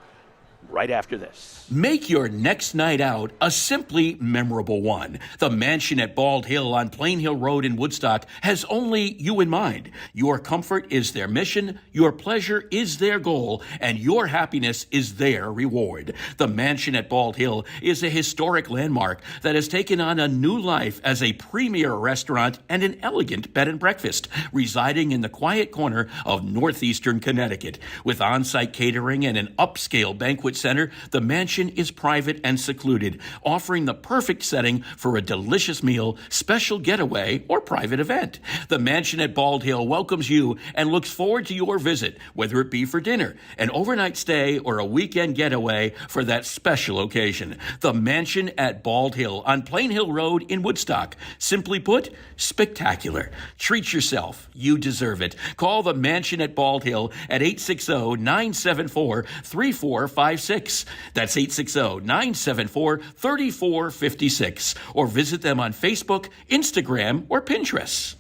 right after this. Make your next night out a simply memorable one. The Mansion at Bald Hill on Plain Hill Road in Woodstock has only you in mind. Your comfort is their mission, your pleasure is their goal, and your happiness is their reward. The Mansion at Bald Hill is a historic landmark that has taken on a new life as a premier restaurant and an elegant bed and breakfast, residing in the quiet corner of northeastern Connecticut. With on-site catering and an upscale banquet center, the mansion is private and secluded, offering the perfect setting for a delicious meal, special getaway, or private event. The Mansion at Bald Hill welcomes you and looks forward to your visit, whether it be for dinner, an overnight stay, or a weekend getaway for that special occasion. The Mansion at Bald Hill on Plain Hill Road in Woodstock. Simply put, spectacular. Treat yourself. You deserve it. Call the Mansion at Bald Hill at 860-974-3456. That's 860-974-3456. Or visit them on Facebook, Instagram, or Pinterest.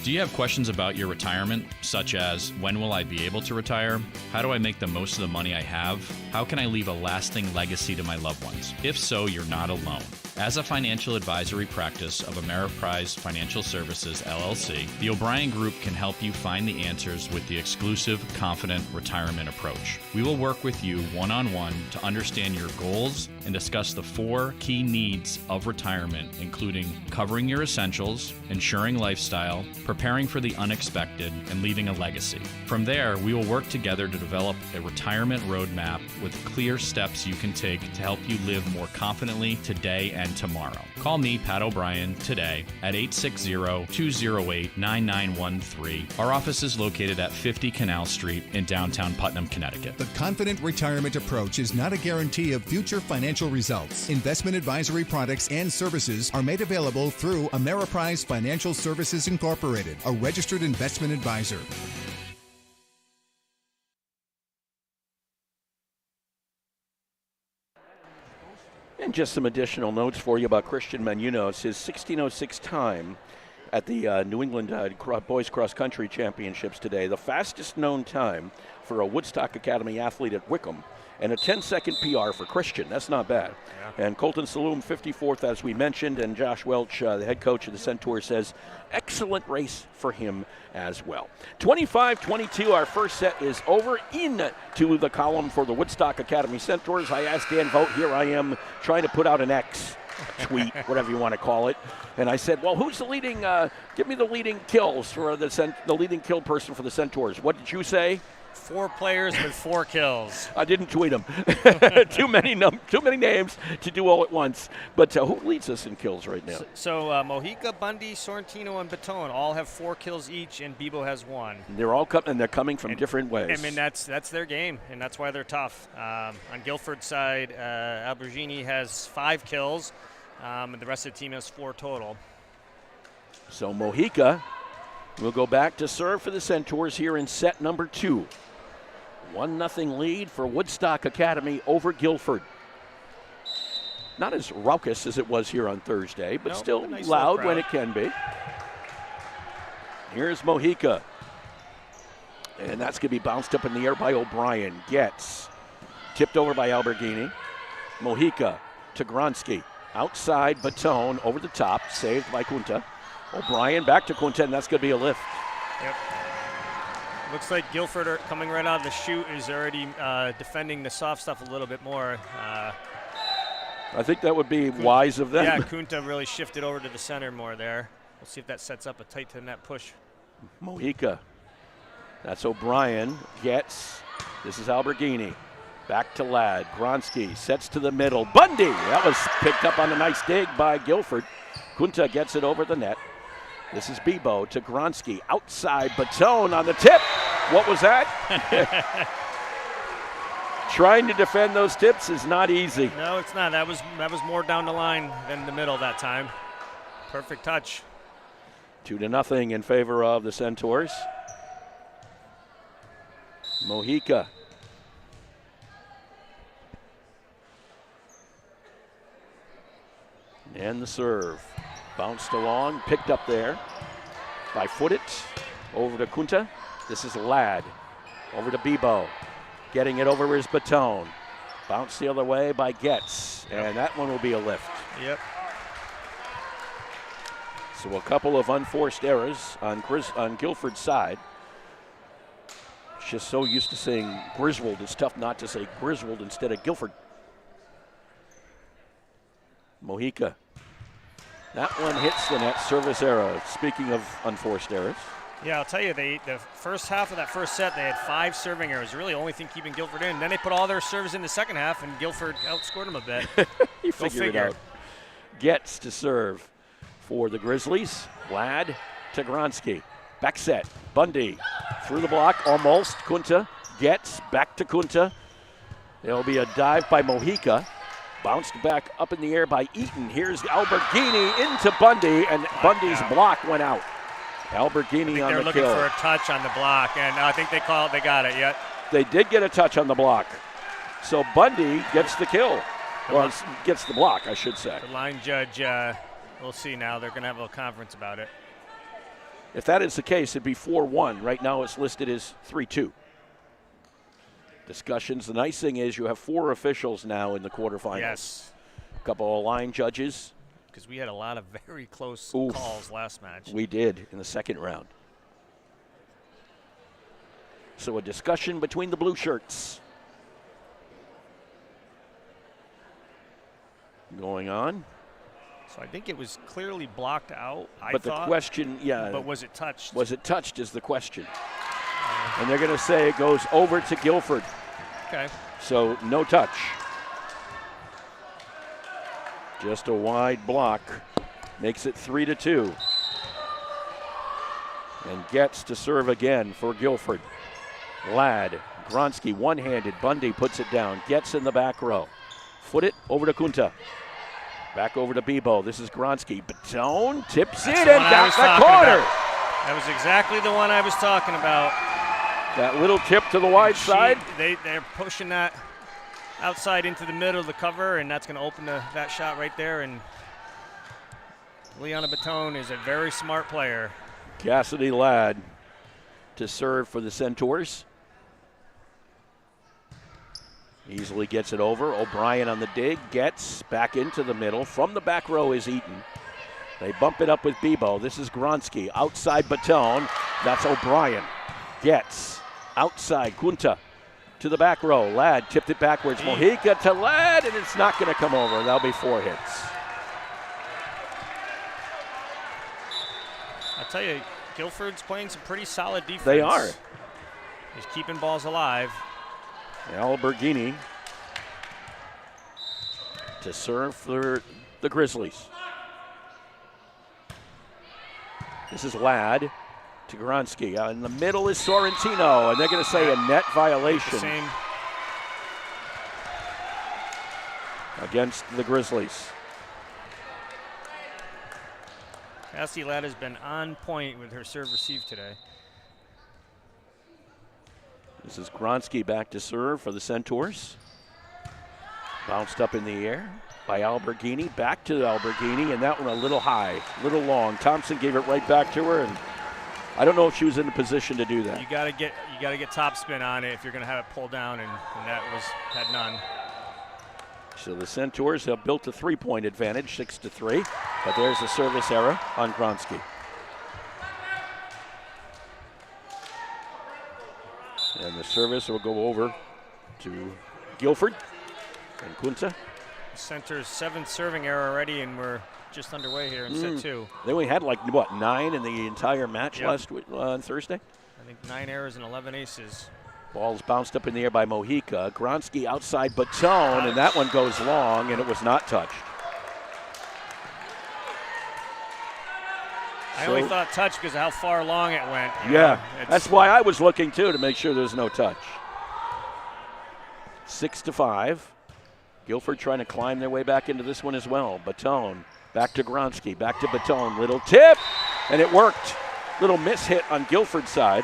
Do you have questions about your retirement, such as when will I be able to retire? How do I make the most of the money I have? How can I leave a lasting legacy to my loved ones? If so, you're not alone. As a financial advisory practice of Ameriprise Financial Services, LLC, the O'Brien Group can help you find the answers with the exclusive Confident Retirement approach. We will work with you one-on-one to understand your goals and discuss the 4 key needs of retirement, including covering your essentials, ensuring lifestyle, preparing for the unexpected, and leaving a legacy. From there, we will work together to develop a retirement roadmap with clear steps you can take to help you live more confidently today and tomorrow. Call me, Pat O'Brien, today at 860-208-9913. Our office is located at 50 Canal Street in downtown Putnam, Connecticut. The Confident Retirement approach is not a guarantee of future financial results. Investment advisory products and services are made available through Ameriprise Financial Services Incorporated, a registered investment advisor. And just some additional notes for you about Christian Menunos. His 16:06 time at the New England Boys Cross Country Championships today, the fastest known time for a Woodstock Academy athlete at Wickham, and a 10-second PR for Christian. That's not bad. Yeah. And Colton Saloom, 54th, as we mentioned, and Josh Welch, the head coach of the Centaurs, says excellent race for him as well. 25-22, our first set is over. Into the column for the Woodstock Academy Centaurs. I asked Dan Vogt, here I am trying to put out an X tweet, whatever you want to call it. And I said, well, who's the leading, give me the leading kills for the leading kill person for the Centaurs. What did you say? 4 players with 4 kills. I didn't tweet them. too many names to do all at once. But who leads us in kills right now? So Mojica, Bundy, Sorrentino, and Baton all have 4 kills each, and Bebo has 1. They're all they're coming from different ways. I mean, that's their game, and that's why they're tough. On Guilford's side, Albergini has 5 kills, and the rest of the team has 4 total. So Mojica will go back to serve for the Centaurs here in set number 2. 1-0 lead for Woodstock Academy over Guilford. Not as raucous as it was here on Thursday, but still nice loud when it can be. Here's Mojica. And that's going to be bounced up in the air by O'Brien. Gets tipped over by Alberghini. Mojica to Gronsky. Outside, Baton over the top, saved by Kunta. O'Brien back to Kunta, and that's going to be a lift. Yep. Looks like Guilford are coming right out of the chute is already defending the soft stuff a little bit more. I think that would be wise of them. Yeah, Kunta really shifted over to the center more there. We'll see if that sets up a tight to the net push. Mojica. That's O'Brien. Gets. This is Alberghini. Back to Ladd. Gronsky sets to the middle. Bundy. That was picked up on a nice dig by Guilford. Kunta gets it over the net. This is Bebo to Gronsky. Outside, Baton on the tip. What was that? Trying to defend those tips is not easy. No, it's not. That was more down the line than the middle that time. Perfect touch. 2-0 in favor of the Centaurs. Mojica. And the serve. Bounced along, picked up there by Footit. Over to Kunta. This is Ladd. Over to Bebo. Getting it over is Baton. Bounced the other way by Getz. And that one will be a lift. Yep. So a couple of unforced errors on Guilford's side. Just so used to saying Griswold, it's tough not to say Griswold instead of Guilford. Mojica. That one hits the net, service error. Speaking of unforced errors. Yeah, I'll tell you, the first half of that first set, they had 5 serving errors. Really the only thing keeping Guilford in. Then they put all their serves in the second half, and Guilford outscored them a bit. You figure it out. Gets to serve for the Grizzlies. Ladd to Gronsky. Back set. Bundy through the block, almost. Kunta gets back to Kunta. There'll be a dive by Mojica. Bounced back up in the air by Eaton. Here's Alberghini into Bundy, and Bundy's block went out. Alberghini on the kill. They're looking for a touch on the block, and I think they got it yet. They did get a touch on the block. So Bundy gets the kill. Well, gets the block, I should say. The line judge, we'll see now. They're going to have a conference about it. If that is the case, it'd be 4-1. Right now it's listed as 3-2. Discussions. The nice thing is you have 4 officials now in the quarterfinals. Yes. A couple of line judges. Because we had a lot of very close calls last match. We did in the second round. So a discussion between the blue shirts going on. So I think it was clearly blocked out, But the question, But was it touched? Was it touched is the question. And they're going to say it goes over to Guilford. Okay. So no touch. Just a wide block. Makes it 3-2. And gets to serve again for Guilford. Ladd, Gronsky one-handed. Bundy puts it down. Gets in the back row. Foot it over to Kunta. Back over to Bebo. This is Gronsky. Batone tips it and down the corner. That was exactly the one I was talking about. That little tip to the wide side. They're pushing that outside into the middle of the cover, and that's going to open that shot right there. And Liana Batone is a very smart player. Cassidy Ladd to serve for the Centaurs. Easily gets it over. O'Brien on the dig. Gets back into the middle. From the back row is Eaton. They bump it up with Bebo. This is Gronsky. Outside Batone. That's O'Brien. Gets outside Kunta to the back row. Ladd tipped it backwards. Mojica to Ladd, and it's not going to come over. That'll be 4 hits. I'll tell you, Guilford's playing some pretty solid defense. They are. He's keeping balls alive. Alberghini to serve for the Grizzlies. This is Ladd to Gronsky. In the middle is Sorrentino, and they're going to say a net violation against the Grizzlies. Cassie Ladd has been on point with her serve receive today. This is Gronsky back to serve for the Centaurs. Bounced up in the air by Alberghini. Back to Alberghini, and that one a little high, little long. Thompson gave it right back to her, and I don't know if she was in a position to do that. You got to get top spin on it if you're going to have it pulled down, and that had none. So the Centaurs have built a 3-point advantage, 6-3. But there's a service error on Gronsky. And the service will go over to Guilford and Kunta. Center's 7th serving error already, and we're just underway here in set 2. They only had 9 in the entire match last week, on Thursday? I think 9 errors and 11 aces. Ball's bounced up in the air by Mojica. Gronsky outside Batone, and that one goes long, and it was not touched. I only thought touch because of how far along it went. That's why I was looking, too, to make sure there's no touch. 6-5. Guilford trying to climb their way back into this one as well. Batone back to Gronsky, back to Batone. Little tip, and it worked. Little miss hit on Guilford's side.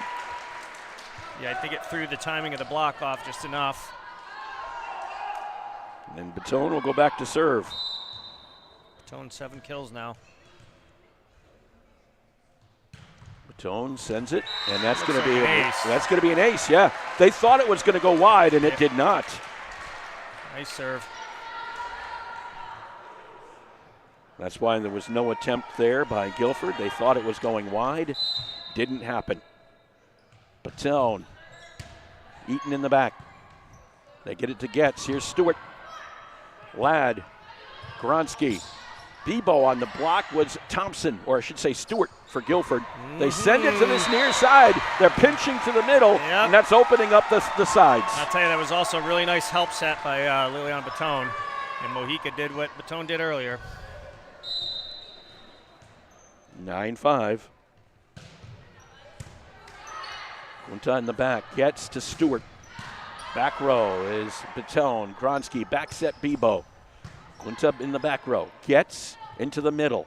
Yeah, I think it threw the timing of the block off just enough. And Batone will go back to serve. Batone 7 kills now. Batone sends it, and that's going to be an ace. That's going to be an ace. Yeah, they thought it was going to go wide, and it did not. Nice serve. That's why there was no attempt there by Guilford. They thought it was going wide. Didn't happen. Batone. Eaton in the back. They get it to Getz. Here's Stewart. Ladd. Gronsky. Bebo on the block was Thompson, or I should say Stewart for Guilford. They send it to this near side. They're pinching to the middle, and that's opening up the sides. I'll tell you, that was also a really nice help set by Liliana Batone. And Mojica did what Batone did earlier. 9-5. Kunta in the back. Gets to Stewart. Back row is Batone. Gronsky. Back set Bebo. Kunta in the back row. Gets into the middle.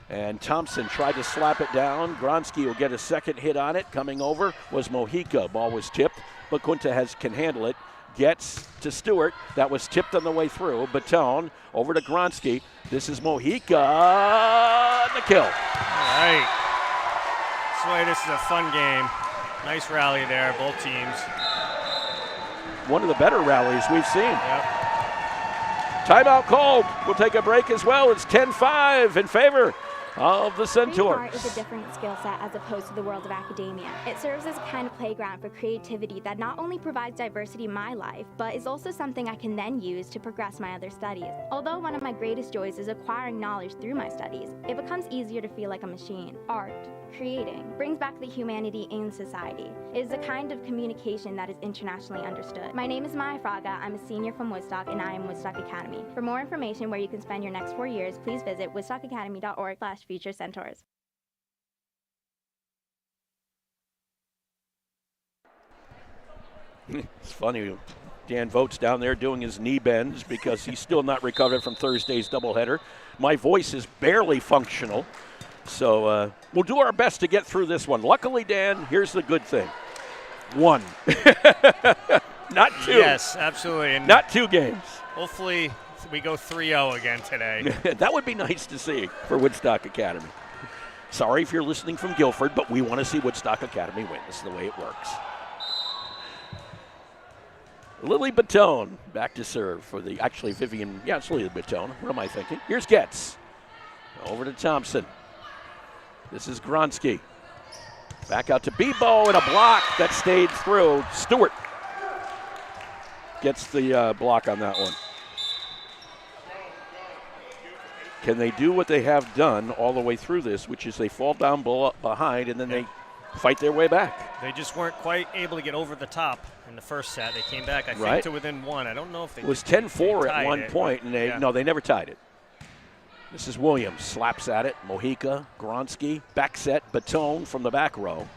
And Thompson tried to slap it down. Gronsky will get a second hit on it. Coming over was Mojica. Ball was tipped, but Kunta can handle it. Gets to Stewart. That was tipped on the way through. Batone over to Gronsky. This is Mojica. The kill. All right. So this is a fun game. Nice rally there, both teams. One of the better rallies we've seen. Yep. Timeout called. We'll take a break as well. It's 10-5 in favor of the Centaurs. Art is a different skill set as opposed to the world of academia. It serves as a kind of playground for creativity that not only provides diversity in my life, but is also something I can then use to progress my other studies. Although one of my greatest joys is acquiring knowledge through my studies, it becomes easier to feel like a machine. Art, creating, brings back the humanity in society. It is a kind of communication that is internationally understood. My name is Maya Fraga. I'm a senior from Woodstock, and I am Woodstock Academy. For more information where you can spend your next 4 years, please visit woodstockacademy.org/Future Centaurs. It's funny. Dan Vogt's down there doing his knee bends because he's still not recovered from Thursday's doubleheader. My voice is barely functional, so we'll do our best to get through this one. Luckily, Dan, here's the good thing. 1. Not 2. Yes, absolutely. And not 2 games. Hopefully we go 3-0 again today. That would be nice to see for Woodstock Academy. Sorry if you're listening from Guilford, but we want to see Woodstock Academy win. This is the way it works. Lily Batone back to serve for the, actually Vivian, yeah, it's Lily Batone. What am I thinking? Here's Getz. Over to Thompson. This is Gronsky. Back out to Bebo and a block that stayed through. Stewart gets the block on that one. Can they do what they have done all the way through this, which is they fall down behind and then they fight their way back? They just weren't quite able to get over the top in the first set. They came back, I think, to within 1. I don't know if they. It was 10-4 at one point, and they never tied it. This is Williams, slaps at it. Mojica, Gronsky, back set, Batone from the back row.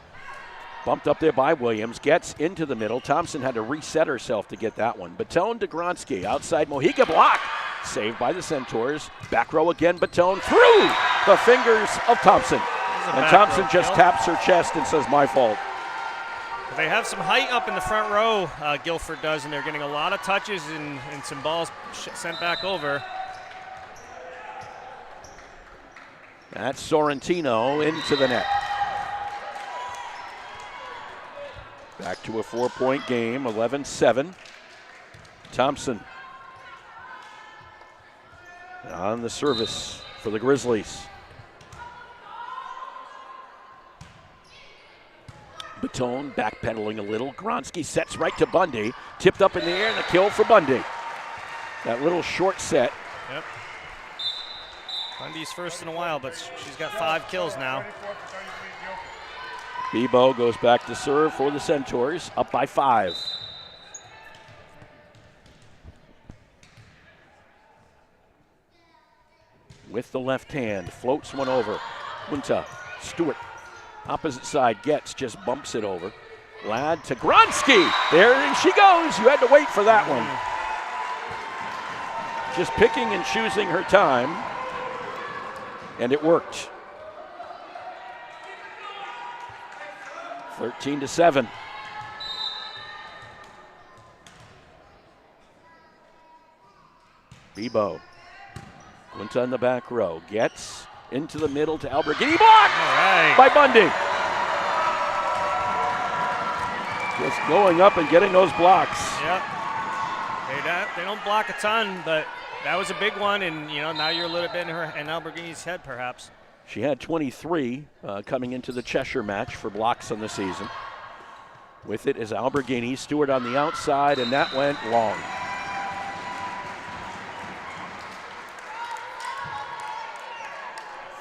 Bumped up there by Williams, gets into the middle. Thompson had to reset herself to get that one. Batone to Gronsky, outside Mojica, block. Saved by the Centaurs. Back row again, Batone through the fingers of Thompson. And Thompson just taps her chest and says, my fault. They have some height up in the front row, Guilford does, and they're getting a lot of touches and some balls sent back over. That's Sorrentino into the net. Back to a 4-point game, 11-7. Thompson on the service for the Grizzlies. Batone backpedaling a little. Gronsky sets right to Bundy. Tipped up in the air and a kill for Bundy. That little short set. Yep. Bundy's first in a while, but she's got 5 kills now. Bebo goes back to serve for the Centaurs, up by 5. With the left hand, floats one over. Quinta, Stewart, opposite side, gets, just bumps it over. Ladd to Gronsky. There she goes. You had to wait for that one. Just picking and choosing her time, and it worked. 13-7. Bebo. Quinta in the back row. Gets into the middle to Alberghini. Blocked by Bundy. Just going up and getting those blocks. Yep. They don't block a ton, but that was a big one, and now you're a little bit in Alberghini's head, perhaps. She had 23 coming into the Cheshire match for blocks on the season. With it is Alberghini, Stewart on the outside, and that went long.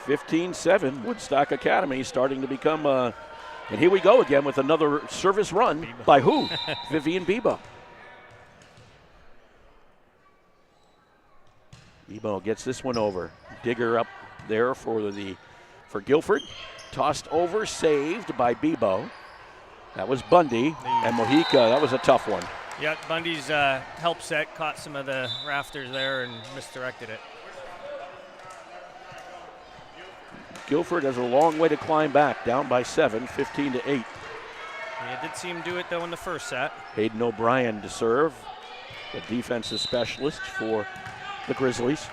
(15-7). Woodstock Academy starting to become and here we go again with another service run by who? Vivian Bebo. Bebo gets this one over. Digger up there for Guilford. Tossed over, saved by Bebo. That was Bundy and Mojica. That was a tough one. Yeah, Bundy's help set caught some of the rafters there and misdirected it. Guilford has a long way to climb back, down by 7, 15-8. Yeah, did see him do it though in the first set. Hayden O'Brien to serve, the defensive specialist for the Grizzlies.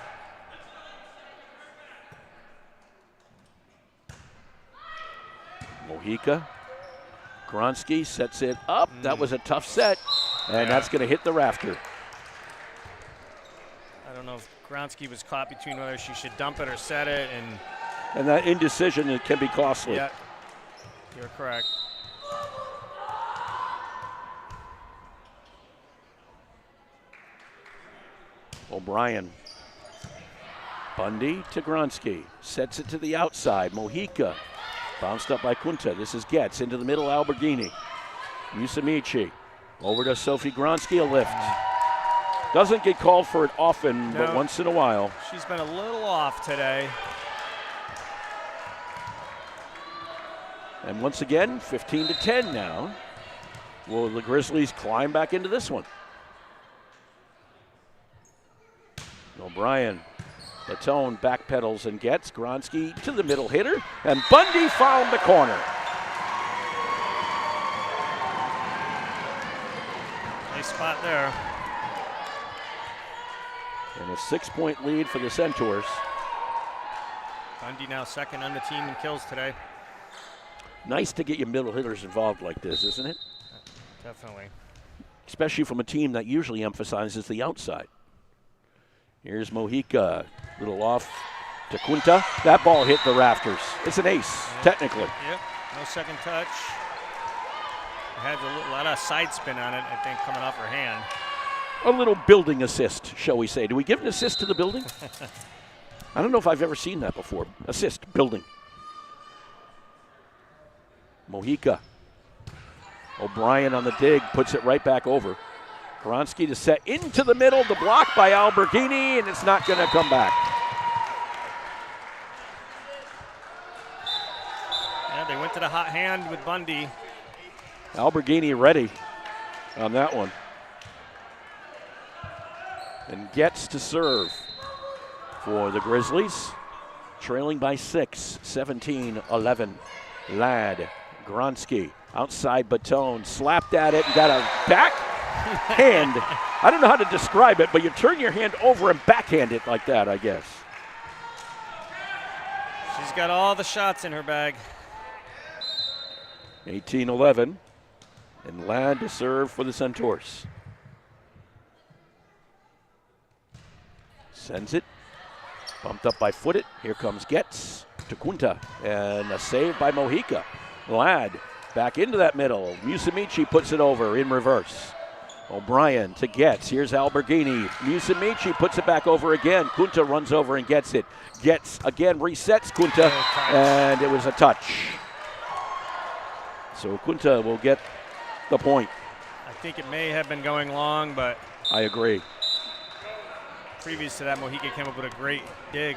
Mojica. Gronsky sets it up. That was a tough set, and that's going to hit the rafter. I don't know if Gronsky was caught between whether she should dump it or set it, And that indecision, it can be costly. Yeah, you're correct. O'Brien. Bundy to Gronsky. Sets it to the outside. Mojica. Bounced up by Kunta. This is Getz into the middle. Alberghini. Musamichi. Over to Sophie Gronsky. A lift. Doesn't get called for it often, but once in a while. She's been a little off today. And once again, 15-10 now. Will the Grizzlies climb back into this one? O'Brien, Batone backpedals and gets Gronsky to the middle hitter, and Bundy found the corner. Nice spot there. And a 6-point lead for the Centaurs. Bundy now second on the team in kills today. Nice to get your middle hitters involved like this, isn't it? Definitely. Especially from a team that usually emphasizes the outside. Here's Mojica, little off to Kunta. That ball hit the rafters. It's an ace, technically. Yep, no second touch. It had a lot of side spin on it, I think, coming off her hand. A little building assist, shall we say. Do we give an assist to the building? I don't know if I've ever seen that before. Assist, building. Mojica. O'Brien on the dig, puts it right back over. Gronsky to set into the middle, the block by Alberghini, and it's not going to come back. Yeah, they went to the hot hand with Bundy. Alberghini ready on that one. And gets to serve for the Grizzlies. Trailing by 6, 17-11. Ladd, Gronsky, outside Batone, slapped at it and got a back hand. I don't know how to describe it, but you turn your hand over and backhand it like that, I guess. She's got all the shots in her bag. 18-11. And Ladd to serve for the Centaurs. Sends it. Bumped up by Footit. Here comes Getz to Kunta. And a save by Mojica. Ladd back into that middle. Musamichi puts it over in reverse. O'Brien to Getz. Here's Alberghini. Musamichi puts it back over again. Kunta runs over and gets it. Getz again resets Kunta. And it was a touch. So Kunta will get the point. I think it may have been going long, but I agree. Previous to that, Mojica came up with a great dig.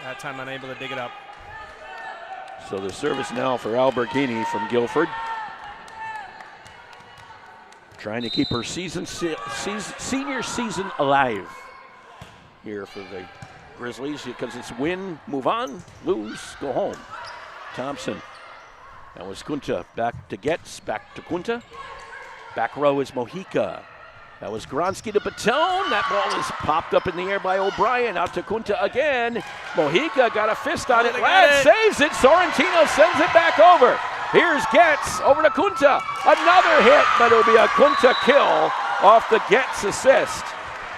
That time unable to dig it up. So the service now for Alberghini from Guilford. Trying to keep her senior season alive here for the Grizzlies, because it's win, move on, lose, go home. Thompson. That was Kunta. Back to Getz, back to Kunta. Back row is Mojica. That was Gronsky to Batone. That ball is popped up in the air by O'Brien. Out to Kunta again. Mojica got a fist on it. Ladd saves it. Sorrentino sends it back over. Here's Getz over to Kunta. Another hit, but it'll be a Kunta kill off the Getz assist.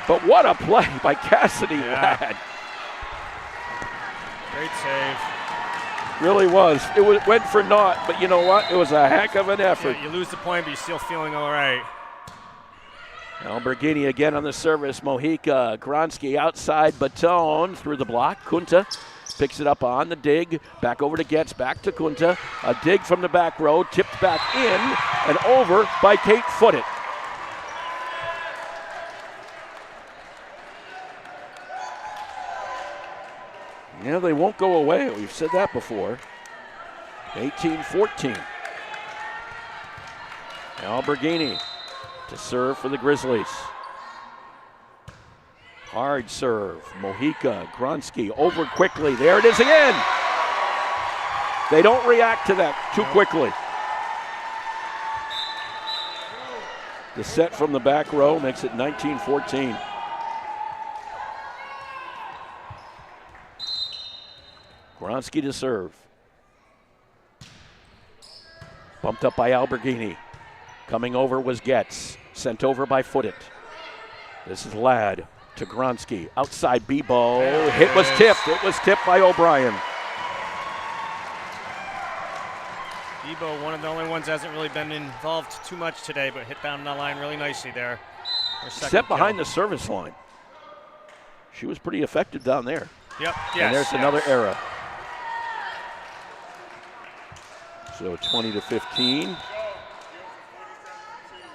But what a play by Cassidy Ladd. Great save. Really was. It went for naught, but you know what? It was a heck of an effort. Yeah, you lose the point, but you're still feeling all right. Alberghini again on the service. Mojica, Gronsky outside, Batone through the block. Kunta picks it up on the dig. Back over to Getz, back to Kunta. A dig from the back row, tipped back in and over by Kate Footit. Yeah, they won't go away. We've said that before. 18-14. Alberghini to serve for the Grizzlies. Hard serve. Mojica, Gronsky over quickly. There it is again. They don't react to that too quickly. The set from the back row makes it 19-14. Gronsky to serve. Bumped up by Alberghini. Coming over was Getz. Sent over by Footit. This is Ladd. to Gronsky. Outside Bebo. Hit was tipped. It was tipped by O'Brien. Bebo, one of the only ones hasn't really been involved too much today, but hit down the line really nicely there. Step behind the service line. She was pretty effective down there. Yep. And there's another error. So 20-15.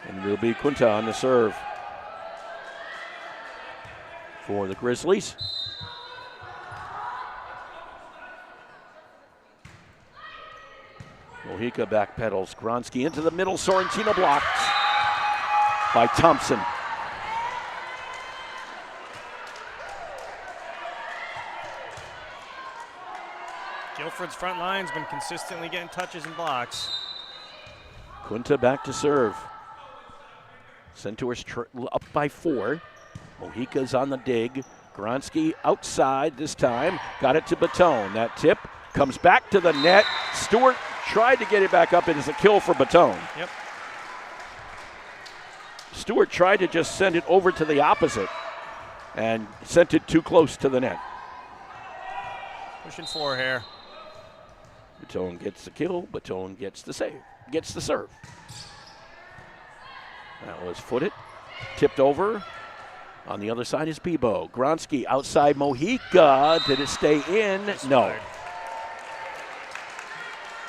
And it'll be Quinta on the serve for the Grizzlies. Mojica backpedals. Gronsky into the middle. Sorrentino blocked by Thompson. Guilford's front line's been consistently getting touches and blocks. Quinta back to serve. Centaurs up by 4. Mojica's on the dig. Gronsky outside this time. Got it to Baton. That tip comes back to the net. Stewart tried to get it back up. It is a kill for Baton. Yep. Stewart tried to just send it over to the opposite and sent it too close to the net. Pushing 4 here. Baton gets the kill. Baton gets the save. Gets the serve. That was footed. Tipped over. On the other side is Bebo. Gronsky outside Mojica. Did it stay in? No.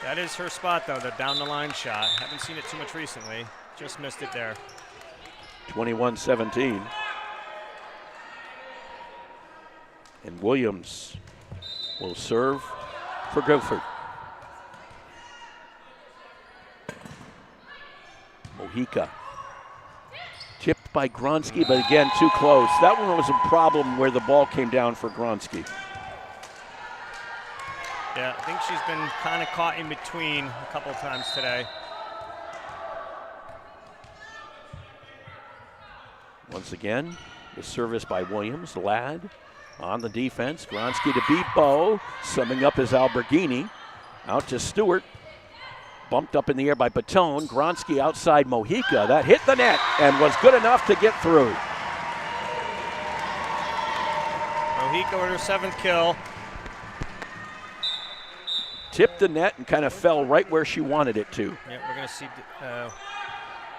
That is her spot, though, the down-the-line shot. Haven't seen it too much recently. Just missed it there. 21-17. And Williams will serve for Guilford. Mojica. Tipped by Gronsky, but again, too close. That one was a problem where the ball came down for Gronsky. Yeah, I think she's been kind of caught in between a couple of times today. Once again, the service by Williams. Ladd on the defense. Gronsky to Bebo. Summing up is Alberghini. Out to Stewart. Bumped up in the air by Baton. Gronsky outside Mojica. That hit the net and was good enough to get through. Mojica with her 7th kill. Tipped the net and kind of fell right where she wanted it to. Yeah, we're going to see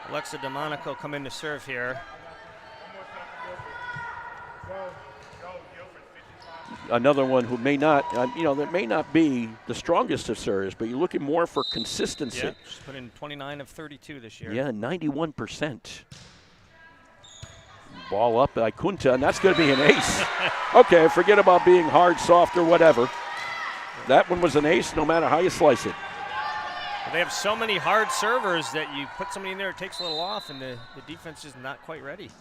Alexa DeMonico come in to serve here. Another one who may not, that may not be the strongest of serves, but you're looking more for consistency. Yeah, she's put in 29 of 32 this year. Yeah, 91%. Ball up by Quinta, and that's going to be an ace. Okay, forget about being hard, soft, or whatever. That one was an ace no matter how you slice it. They have so many hard servers that you put somebody in there, it takes a little off, and the defense is not quite ready.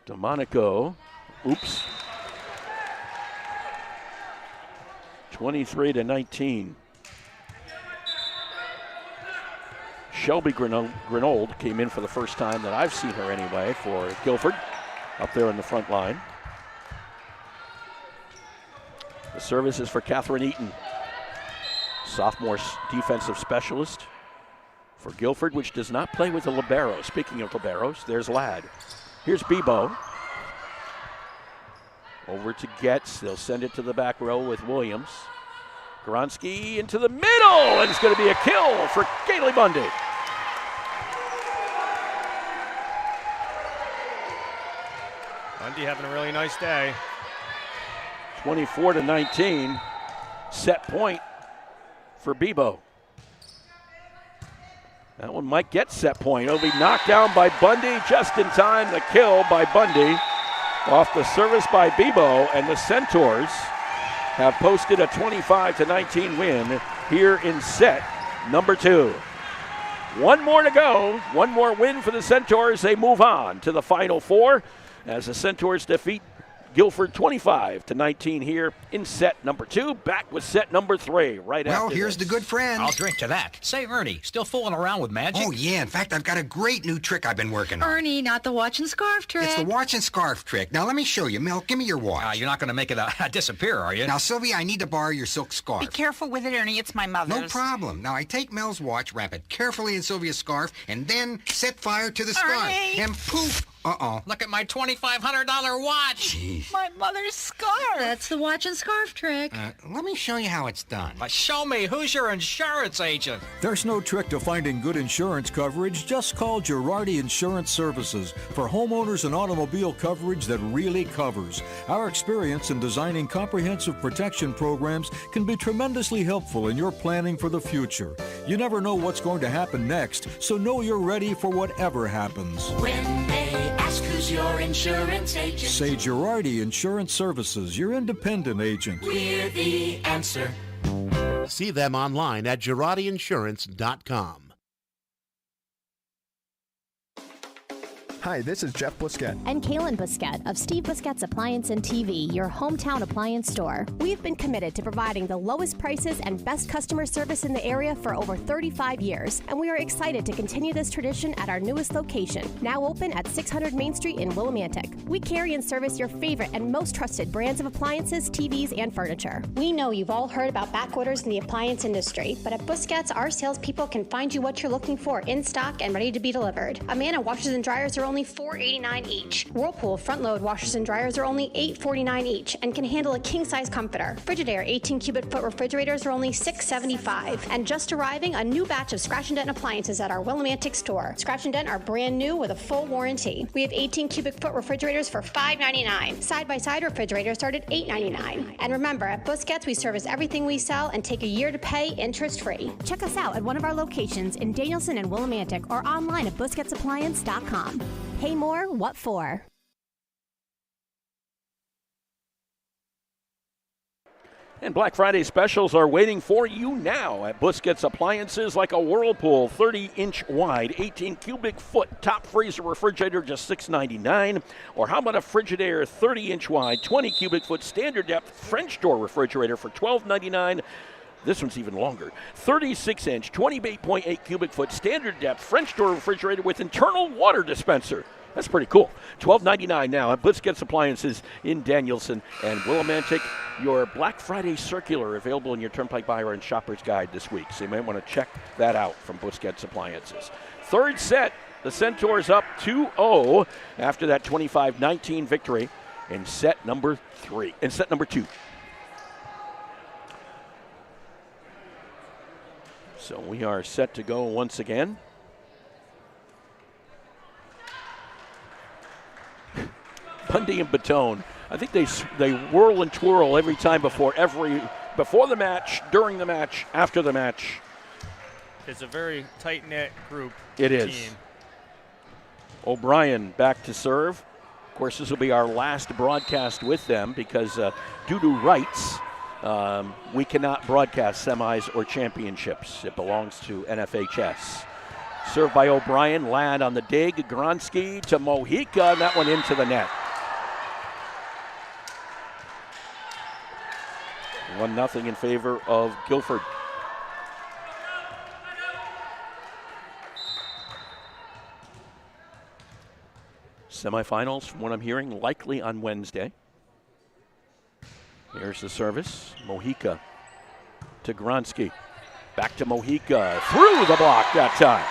DeMonico, oops. 23-19. Shelby Grenold came in for the first time that I've seen her anyway for Guilford, up there in the front line. The service is for Catherine Eaton, sophomore defensive specialist for Guilford, which does not play with the libero. Speaking of liberos, there's Ladd. Here's Bebo. Over to Getz. They'll send it to the back row with Williams. Gronsky into the middle, and it's going to be a kill for Kaylee Bundy. Bundy having a really nice day. 24-19. Set point for Bebo. That one might get set point. It'll be knocked down by Bundy just in time. The kill by Bundy off the service by Bebo, and the Centaurs have posted a 25-19 win here in set number 2. One more to go. One more win for the Centaurs. They move on to the Final Four as the Centaurs defeat Guilford 25-19 here in set number 2. Back with set number 3 right after Well, here's this. the good friend. I'll drink to that. Say, Ernie, still fooling around with magic? Oh, yeah. In fact, I've got a great new trick I've been working on. Ernie, not the watch and scarf trick. It's the watch and scarf trick. Now, let me show you. Mel, give me your watch. You're not going to make it disappear, are you? Now, Sylvia, I need to borrow your silk scarf. Be careful with it, Ernie. It's my mother's. No problem. Now, I take Mel's watch, wrap it carefully in Sylvia's scarf, and then set fire to the scarf. Ernie! And poof, Uh-oh. Look at my $2,500 watch. Jeez. My mother's scarf. That's the watch and scarf trick. Let me show you how it's done. Show me, who's your insurance agent? There's no trick to finding good insurance coverage. Just call Girardi Insurance Services for homeowners and automobile coverage that really covers. Our experience in designing comprehensive protection programs can be tremendously helpful in your planning for the future. You never know what's going to happen next, so know you're ready for whatever happens. When they ask who's your insurance agent, Say Girardi Insurance Services, your independent agent. we're the answer. See them online at GirardiInsurance.com. Hi, this is Jeff Busquet. And Kaylin Busquet of Steve Busquet's Appliance and TV, your hometown appliance store. We've been committed to providing the lowest prices and best customer service in the area for over 35 years, and we are excited to continue this tradition at our newest location, now open at 600 Main Street in Willimantic. We carry and service your favorite and most trusted brands of appliances, TVs, and furniture. We know you've all heard about back orders in the appliance industry, but at Busquets, our salespeople can find you what you're looking for in stock and ready to be delivered. Amana washers and dryers are only $4.89 each. Whirlpool front load washers and dryers are only $8.49 each and can handle a king size comforter. Frigidaire 18 cubic foot refrigerators are only $6.75. And just arriving, a new batch of Scratch and Dent appliances at our Willimantic store. Scratch and Dent are brand new with a full warranty. We have 18 cubic foot refrigerators for $5.99. Side by side refrigerators start at $8.99. And remember, at Busquets, we service everything we sell and take a year to pay interest free. Check us out at one of our locations in Danielson and Willimantic or online at BusquetsAppliance.com. Pay more, what for? And Black Friday specials are waiting for you now at Busquets Appliances, like a Whirlpool 30-inch wide, 18 cubic foot top freezer refrigerator, just $6.99. Or how about a Frigidaire 30-inch wide, 20 cubic foot standard depth French door refrigerator for $12.99. This one's even longer. 36-inch, 28.8 cubic foot standard depth French door refrigerator with internal water dispenser. That's pretty cool. $12.99 now at Busquets Appliances in Danielson and Willimantic. Your Black Friday circular available in your Turnpike Buyer and Shopper's Guide this week. So you might want to check that out from Busquets Appliances. Third set, the Centaurs up 2-0 after that 25-19 victory in set number 2. So we are set to go once again. Bundy and Batone, I think they whirl and twirl every time before the match, during the match, after the match. It's a very tight-knit group. It is. Team. O'Brien back to serve. Of course, this will be our last broadcast with them because due to rights, we cannot broadcast semis or championships. It belongs to NFHS. Served by O'Brien, land on the dig. Gronsky to Mojica, and that one into the net. 1-0 in favor of Guilford. Semifinals, from what I'm hearing, likely on Wednesday. Here's the service. Mojica to Gronsky. Back to Mojica. Through the block that time.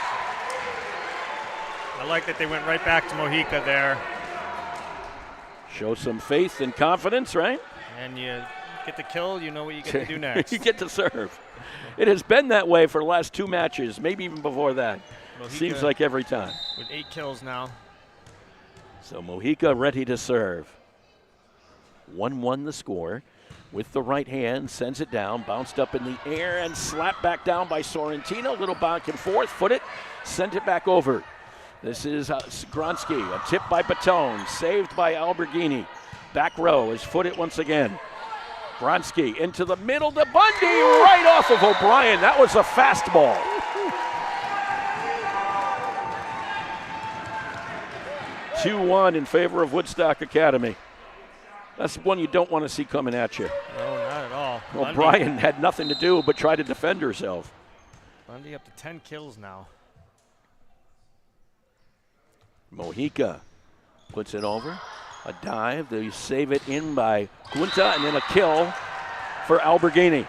I like that they went right back to Mojica there. Show some faith and confidence, right? And you get the kill, you know what you get to do next. You get to serve. It has been that way for the last 2 matches, maybe even before that. Mojica seems like every time. With 8 kills now. So Mojica ready to serve. 1-1 the score. With the right hand, sends it down, bounced up in the air and slapped back down by Sorrentino. Little back and forth, foot it, sent it back over. This is Gronsky, a tip by Batone, saved by Alberghini. Back row is foot it once again. Gronsky into the middle to Bundy, right off of O'Brien. That was a fastball. (2-1) in favor of Woodstock Academy. That's one you don't want to see coming at you. No, not at all. O'Brien had nothing to do but try to defend herself. Bundy up to 10 kills now. Mojica puts it over. A dive. They save it in by Quinta, and then a kill for Alberghini.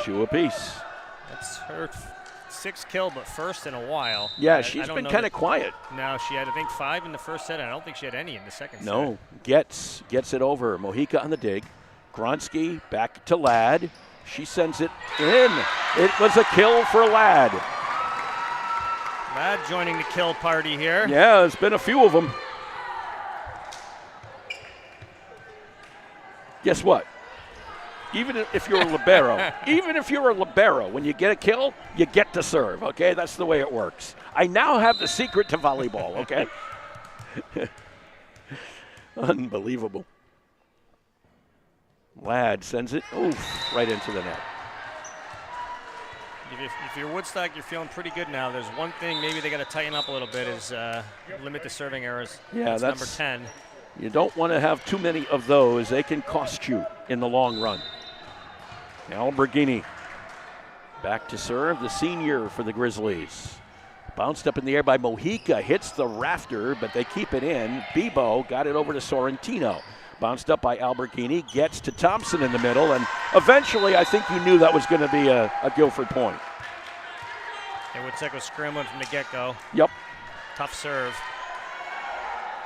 Two apiece. That's her 6 kill, but first in a while. Yeah, she's been kind of quiet. No, she had, I think, 5 in the first set, and I don't think she had any in the second set. No, gets it over. Mojica on the dig. Gronsky back to Ladd. She sends it in. It was a kill for Ladd. Ladd joining the kill party here. Yeah, there's been a few of them. Guess what? Even if you're a libero, when you get a kill, you get to serve, okay? That's the way it works. I now have the secret to volleyball, okay? Unbelievable. Ladd sends it, right into the net. If you're Woodstock, you're feeling pretty good now. There's one thing maybe they got to tighten up a little bit is limit the serving errors. Yeah, that's number 10. You don't want to have too many of those. They can cost you in the long run. Alberghini back to serve, the senior for the Grizzlies. Bounced up in the air by Mojica, hits the rafter, but they keep it in. Bebo got it over to Sorrentino. Bounced up by Alberghini, gets to Thompson in the middle, and eventually I think you knew that was going to be a Guilford point. And Woodstock was scrambling from the get-go. Yep. Tough serve.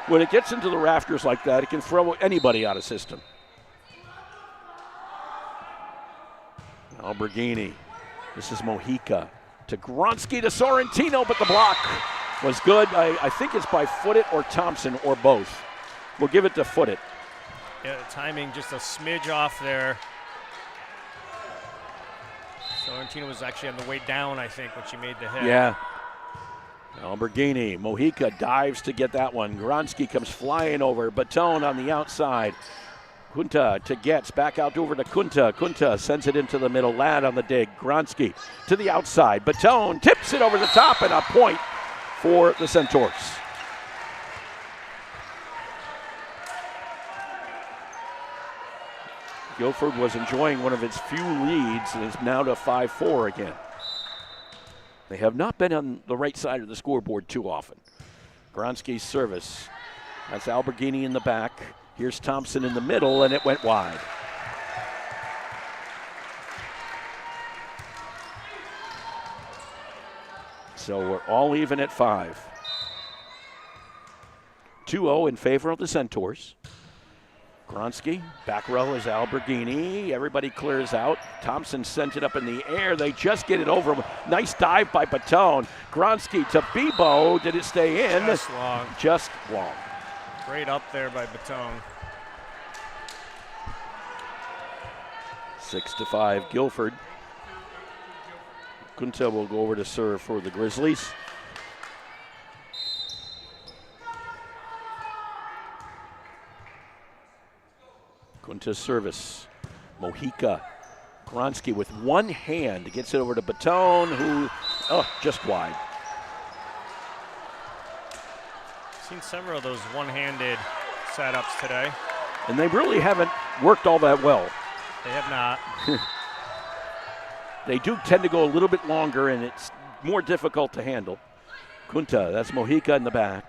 When it gets into the rafters like that, it can throw anybody out of system. Alberghini. This is Mojica. To Gronsky to Sorrentino, but the block was good. I think it's by Footit or Thompson or both. We'll give it to Footit. Yeah, the timing just a smidge off there. Sorrentino was actually on the way down, I think, when she made the hit. Yeah. Alberghini. Mojica dives to get that one. Gronsky comes flying over. Batone on the outside. Kunta to Getz, back out over to Kunta. Kunta sends it into the middle. Ladd on the dig. Gronsky to the outside. Batone tips it over the top, and a point for the Centaurs. Guilford was enjoying one of its few leads and is now to 5-4 again. They have not been on the right side of the scoreboard too often. Gronsky's service. That's Alberghini in the back. Here's Thompson in the middle, and it went wide. So we're all even at 5. 2-0 in favor of the Centaurs. Gronsky, back row is Alberghini. Everybody clears out. Thompson sent it up in the air. They just get it over. Nice dive by Batone. Gronsky to Bebo. Did it stay in? Just long. Just long. Great up there by Batone. 6-5 Guilford. Kunta will go over to serve for the Grizzlies. Kunta's service. Mojica. Gronsky with one hand gets it over to Batone, who, just wide. Seen several of those one-handed setups today. And they really haven't worked all that well. They have not. They do tend to go a little bit longer, and it's more difficult to handle. Kunta, that's Mojica in the back.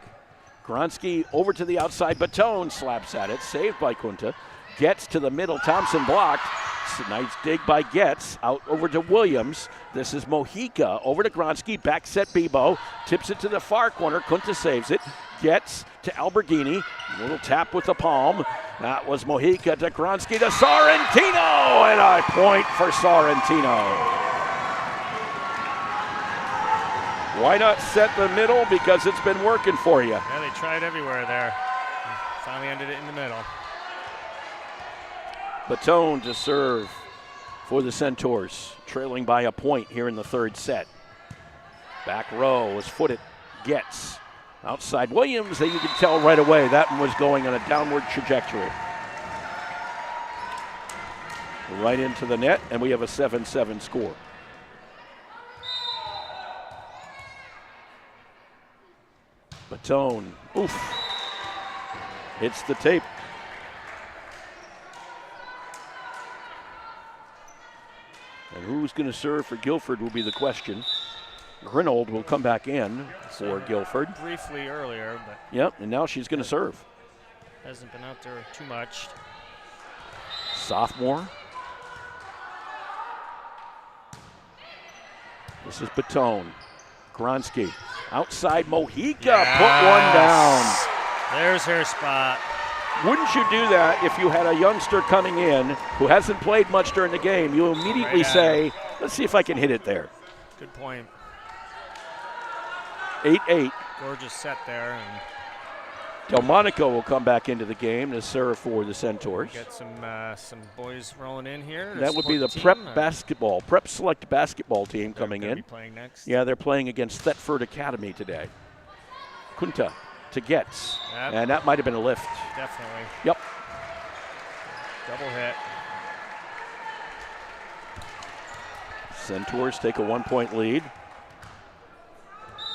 Gronsky over to the outside. Batone slaps at it, saved by Kunta. Gets to the middle. Thompson blocked. It's a nice dig by Getz. Out over to Williams. This is Mojica. Over to Gronsky. Back set Bebo. Tips it to the far corner. Kunta saves it. Getz to Alberghini. A little tap with the palm. That was Mojica to Gronsky to Sorrentino. And a point for Sorrentino. Why not set the middle? Because it's been working for you. Yeah, they tried everywhere there. Finally ended it in the middle. Batone to serve for the Centaurs, trailing by a point here in the third set. Back row was Footit. Getz outside Williams. You can tell right away that one was going on a downward trajectory. Right into the net, and we have a 7-7 score. Batone, hits the tape. And who's going to serve for Guilford will be the question. Grinold will come back in for Guilford. Briefly earlier, but yep, and now she's going to serve. Hasn't been out there too much. Sophomore. This is Batone. Gronsky. Outside Mojica. Put one down. There's her spot. Wouldn't you do that if you had a youngster coming in who hasn't played much during the game? You immediately say, let's see if I can hit it there. Good point. 8-8. Gorgeous set there. And Delmonico will come back into the game to serve for the Centaurs. Get some boys rolling in here. That would be the prep select basketball team coming in. Be playing next. Yeah, they're playing against Thetford Academy today. Kunta to Getz, and that might have been a lift. Definitely. Yep. Double hit. Centaurs take a 1-point lead.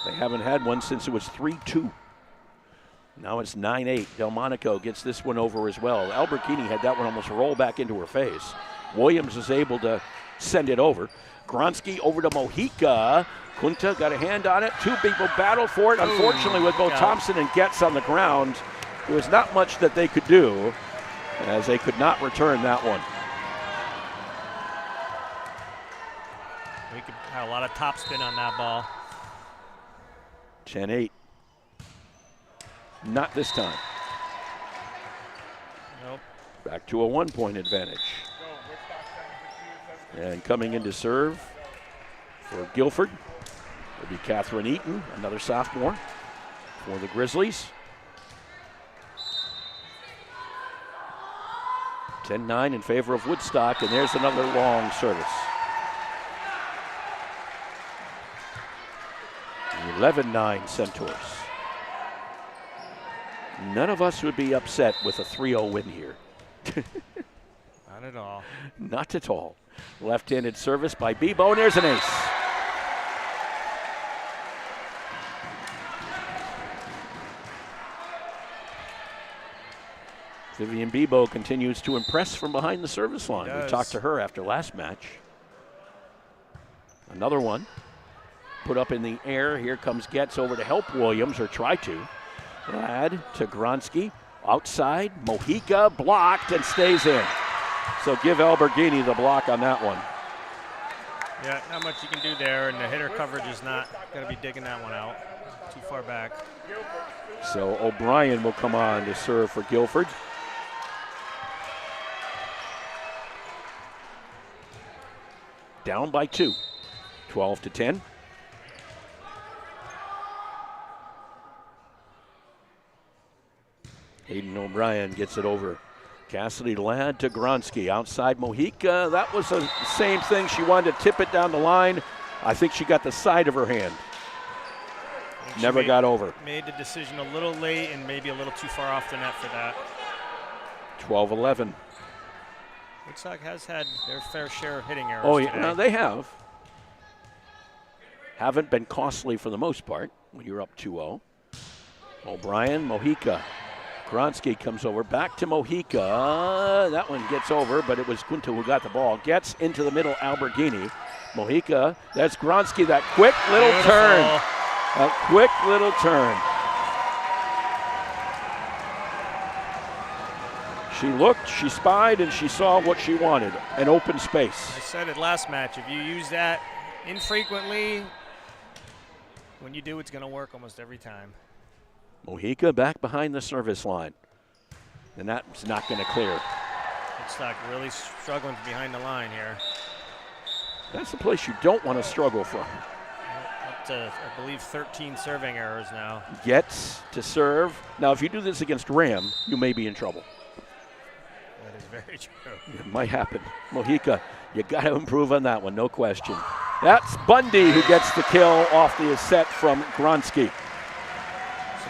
They haven't had one since it was 3-2. Now it's 9-8. Delmonico gets this one over as well. Alberghini had that one almost roll back into her face. Williams is able to send it over. Gronsky over to Mojica. Kunta got a hand on it. Two people battled for it. Unfortunately, with both Thompson and Getz on the ground, there was not much that they could do, as they could not return that one. We could have a lot of top spin on that ball. 10-8. Not this time. Nope. Back to a 1-point advantage. And coming in to serve for Guilford will be Catherine Eaton, another sophomore for the Grizzlies. 10-9 in favor of Woodstock, and there's another long service. 11-9 Centaurs. None of us would be upset with a 3-0 win here. Not at all. Not at all. Left-handed service by Bebo, and there's an ace. Vivian Bebo continues to impress from behind the service line. We talked to her after last match. Another one. Put up in the air. Here comes Getz over to help Williams, or try to. Ladd to Gronsky. Outside. Mojica blocked and stays in. So give Alberghini the block on that one. Yeah, not much you can do there, and the hitter coverage is not going to be digging that one out. Too far back. So O'Brien will come on to serve for Guilford. Down by 2. 12-10. Hayden O'Brien gets it over. Cassidy Ladd to Gronsky. Outside Mojica. That was the same thing. She wanted to tip it down the line. I think she got the side of her hand. Never got over. Made the decision a little late and maybe a little too far off the net for that. 12-11. Woodstock has had their fair share of hitting errors. Oh, yeah, today. no, they have. Haven't been costly for the most part when you're up 2-0. O'Brien, Mojica. Gronsky comes over, back to Mojica. That one gets over, but it was Kunta who got the ball. Gets into the middle, Alberghini. Mojica, that's Gronsky, that quick little turn. A quick little turn. She looked, she spied, and she saw what she wanted, an open space. I said it last match, if you use that infrequently, when you do, it's going to work almost every time. Mojica back behind the service line. And that's not going to clear. Woodstock really struggling from behind the line here. That's the place you don't want to struggle from. Up to, I believe, 13 serving errors now. Gets to serve. Now, if you do this against Ram, you may be in trouble. That is very true. It might happen. Mojica, you got to improve on that one, no question. That's Bundy who gets the kill off the set from Gronsky.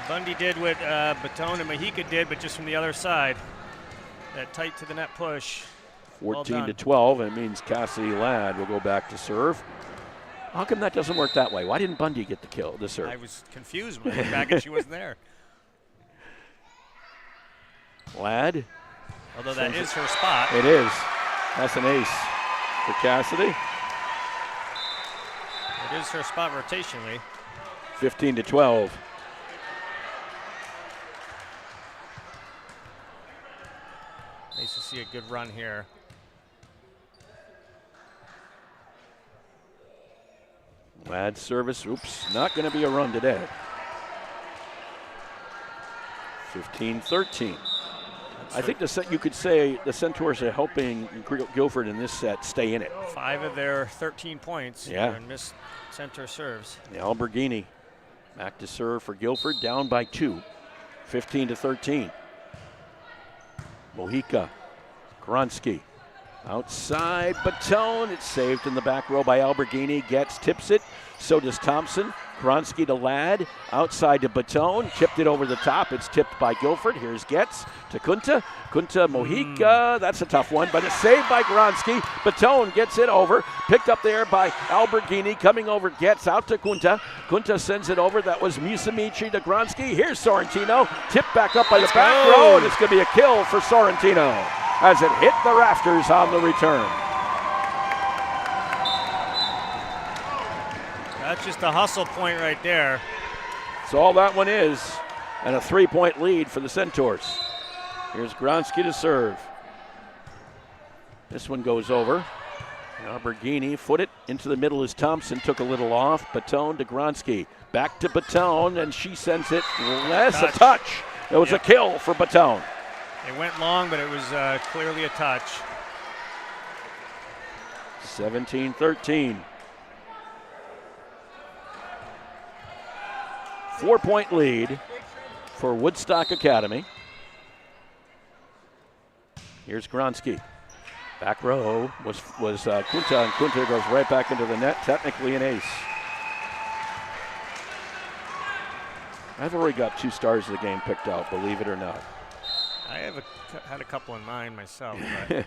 Bundy did what Batone and Mojica did, but just from the other side. That tight to the net push. 14-12, and it means Cassidy Ladd will go back to serve. How come that doesn't work that way? Why didn't Bundy get the kill, the serve? I was confused when I looked back and she wasn't there. Ladd. Although that is her spot. It is. That's an ace for Cassidy. It is her spot rotationally. 15-12. Nice to see a good run here. Ladd service, oops, not going to be a run today. 15-13. I think you could say the Centaurs are helping Guilford in this set stay in it. 5 of their 13 points. Yeah. And missed Centaur serves. Alberghini back to serve for Guilford, down by 2, 15-13. Mojica, Gronsky, outside Batone. It's saved in the back row by Alberghini. Tips it. So does Thompson. Gronsky to Ladd, outside to Batone, tipped it over the top. It's tipped by Guilford. Here's Getz to Kunta. Kunta, Mojica, that's a tough one, but it's saved by Gronsky. Batone gets it over, picked up there by Alberghini, coming over Getz, out to Kunta. Kunta sends it over. That was Musamichi to Gronsky. Here's Sorrentino, tipped back up by the back row, and it's going to be a kill for Sorrentino as it hit the rafters on the return. That's just a hustle point right there. That's all that one is, and a 3-point lead for the Centaurs. Here's Gronsky to serve. This one goes over. Alberghini, foot it into the middle as Thompson took a little off. Batone to Gronsky. Back to Batone, and she sends it less a touch. It was a kill for Batone. It went long, but it was clearly a touch. 17-13. 4-point lead for Woodstock Academy. Here's Gronsky. Back row was Kunta, and Kunta goes right back into the net, technically an ace. I've already got 2 stars of the game picked out, believe it or not. I had a couple in mind myself. But.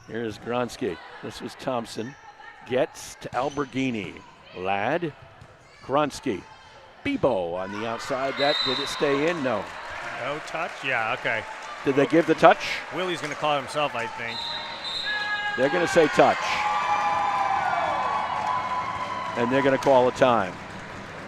Here's Gronsky. This was Thompson. Gets to Alberghini. Ladd. Gronsky. Bebo on the outside. Did it stay in? No. No touch? Yeah, okay. Did they give the touch? Willie's going to call it himself, I think. They're going to say touch. And they're going to call a time.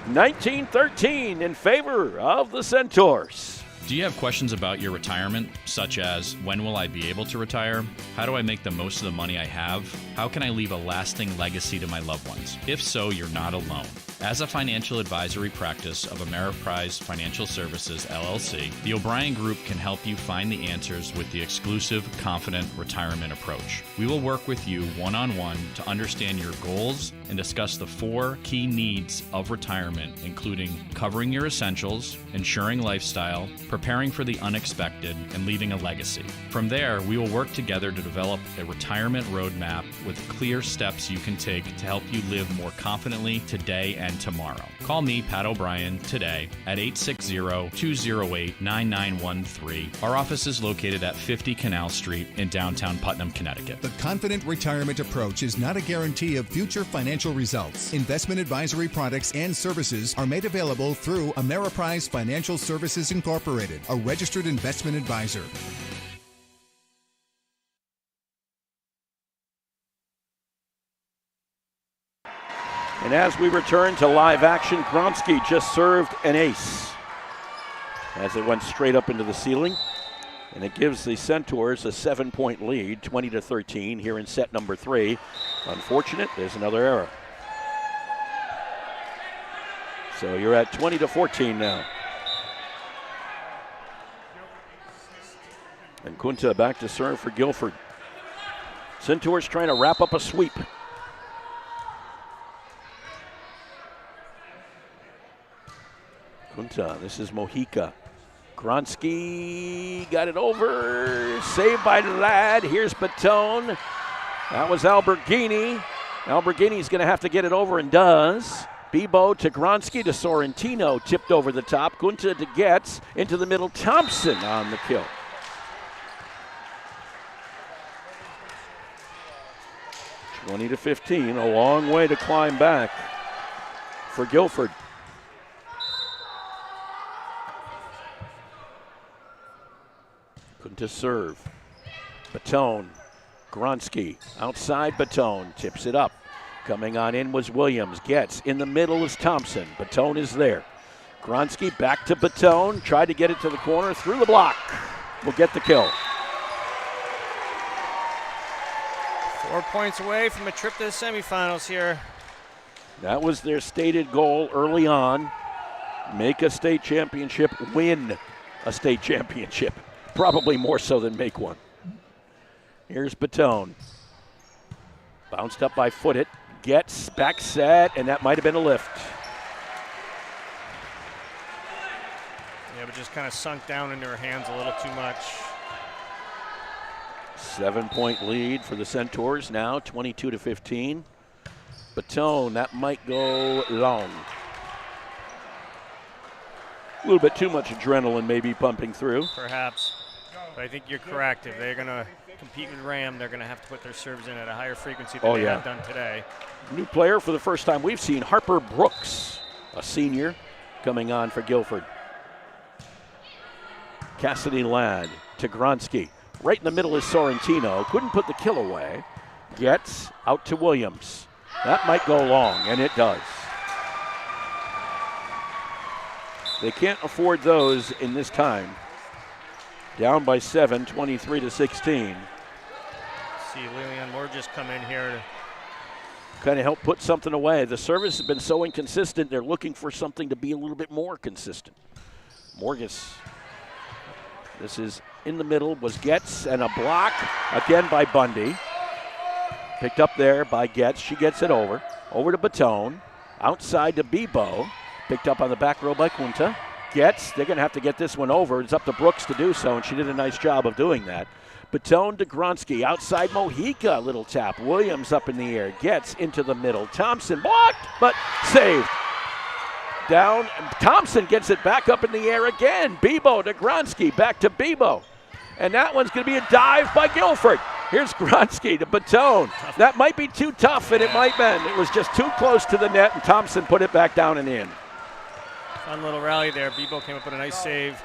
19-13 in favor of the Centaurs. Do you have questions about your retirement, such as when will I be able to retire? How do I make the most of the money I have? How can I leave a lasting legacy to my loved ones? If so, you're not alone. As a financial advisory practice of Ameriprise Financial Services, LLC, the O'Brien Group can help you find the answers with the exclusive, confident retirement approach. We will work with you one-on-one to understand your goals and discuss the 4 key needs of retirement, including covering your essentials, ensuring lifestyle, preparing for the unexpected, and leaving a legacy. From there, we will work together to develop a retirement roadmap with clear steps you can take to help you live more confidently today and tomorrow. Call me, Pat O'Brien, today at 860-208-9913. Our office is located at 50 Canal Street in downtown Putnam, Connecticut. The confident retirement approach is not a guarantee of future financial results. Investment advisory products and services are made available through Ameriprise Financial Services Incorporated, a registered investment advisor. And as we return to live action, Gronsky just served an ace as it went straight up into the ceiling. And it gives the Centaurs a 7-point lead, 20-13 here in set number 3. Unfortunate, there's another error. So you're at 20-14 now. And Kunta back to serve for Guilford. Centaurs trying to wrap up a sweep. Kunta, this is Mojica. Gronsky got it over, saved by Ladd. Here's Batone. That was Alberghini. Alberghini's going to have to get it over and does. Bebo to Gronsky to Sorrentino, tipped over the top. Kunta to Getz, into the middle. Thompson on the kill. – 20-15, a long way to climb back for Guilford. To serve. Batone, Gronsky, outside Batone, tips it up. Coming on in was Williams. Gets in the middle is Thompson. Batone is there. Gronsky back to Batone, tried to get it to the corner, through the block. Will get the kill. 4 points away from a trip to the semifinals here. That was their stated goal early on. Make a state championship, win a state championship. Probably more so than make one. Here's Batone. Bounced up by Footit. Gets back set, and that might have been a lift. Yeah, but just kind of sunk down into her hands a little too much. 7-point lead for the Centaurs now, 22-15. Batone, that might go long. A little bit too much adrenaline maybe pumping through. Perhaps. But I think you're correct. If they're going to compete with Ram, they're going to have to put their serves in at a higher frequency than they have done today. New player for the first time we've seen, Harper Brooks, a senior, coming on for Guilford. Cassidy Ladd to Gronsky. Right in the middle is Sorrentino. Couldn't put the kill away. Gets out to Williams. That might go long, and it does. They can't afford those in this time. Down by 7, 23-16. See Lillian Moore just come in here to kind of help put something away. The service has been so inconsistent, they're looking for something to be a little bit more consistent. Morgus. This is in the middle, was Getz, and a block again by Bundy. Picked up there by Getz. She gets it over. Over to Batone. Outside to Bebo. Picked up on the back row by Kunta. Getz, they're going to have to get this one over. It's up to Brooks to do so, and she did a nice job of doing that. Batone to Gronsky. Outside Mojica, little tap. Williams up in the air. Gets into the middle. Thompson blocked, but saved. Down. Thompson gets it back up in the air again. Bebo to Gronsky. Back to Bebo. And that one's going to be a dive by Guilford. Here's Gronsky to Batone. That might be too tough, and it might bend. It was just too close to the net, and Thompson put it back down and in. Fun little rally there. Bebo came up with a nice save.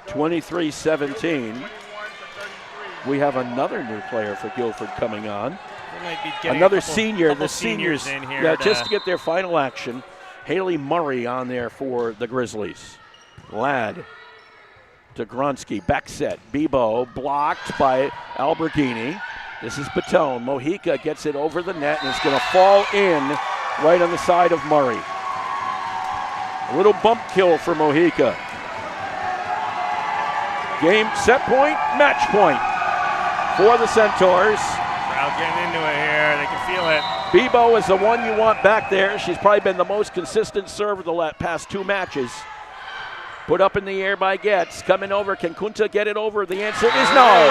23-17. We have another new player for Guilford coming on. Another senior. The seniors in here just to get their final action. Haley Murray on there for the Grizzlies. Ladd to Gronsky. Back set. Bebo blocked by Alberghini. This is Batone. Mojica gets it over the net, and it's going to fall in right on the side of Murray. A little bump kill for Mojica. Game, set point, match point for the Centaurs. Crowd getting into it here. They can feel it. Bebo is the one you want back there. She's probably been the most consistent server the past two matches. Put up in the air by Getz. Coming over. Can Kunta get it over? The answer is no.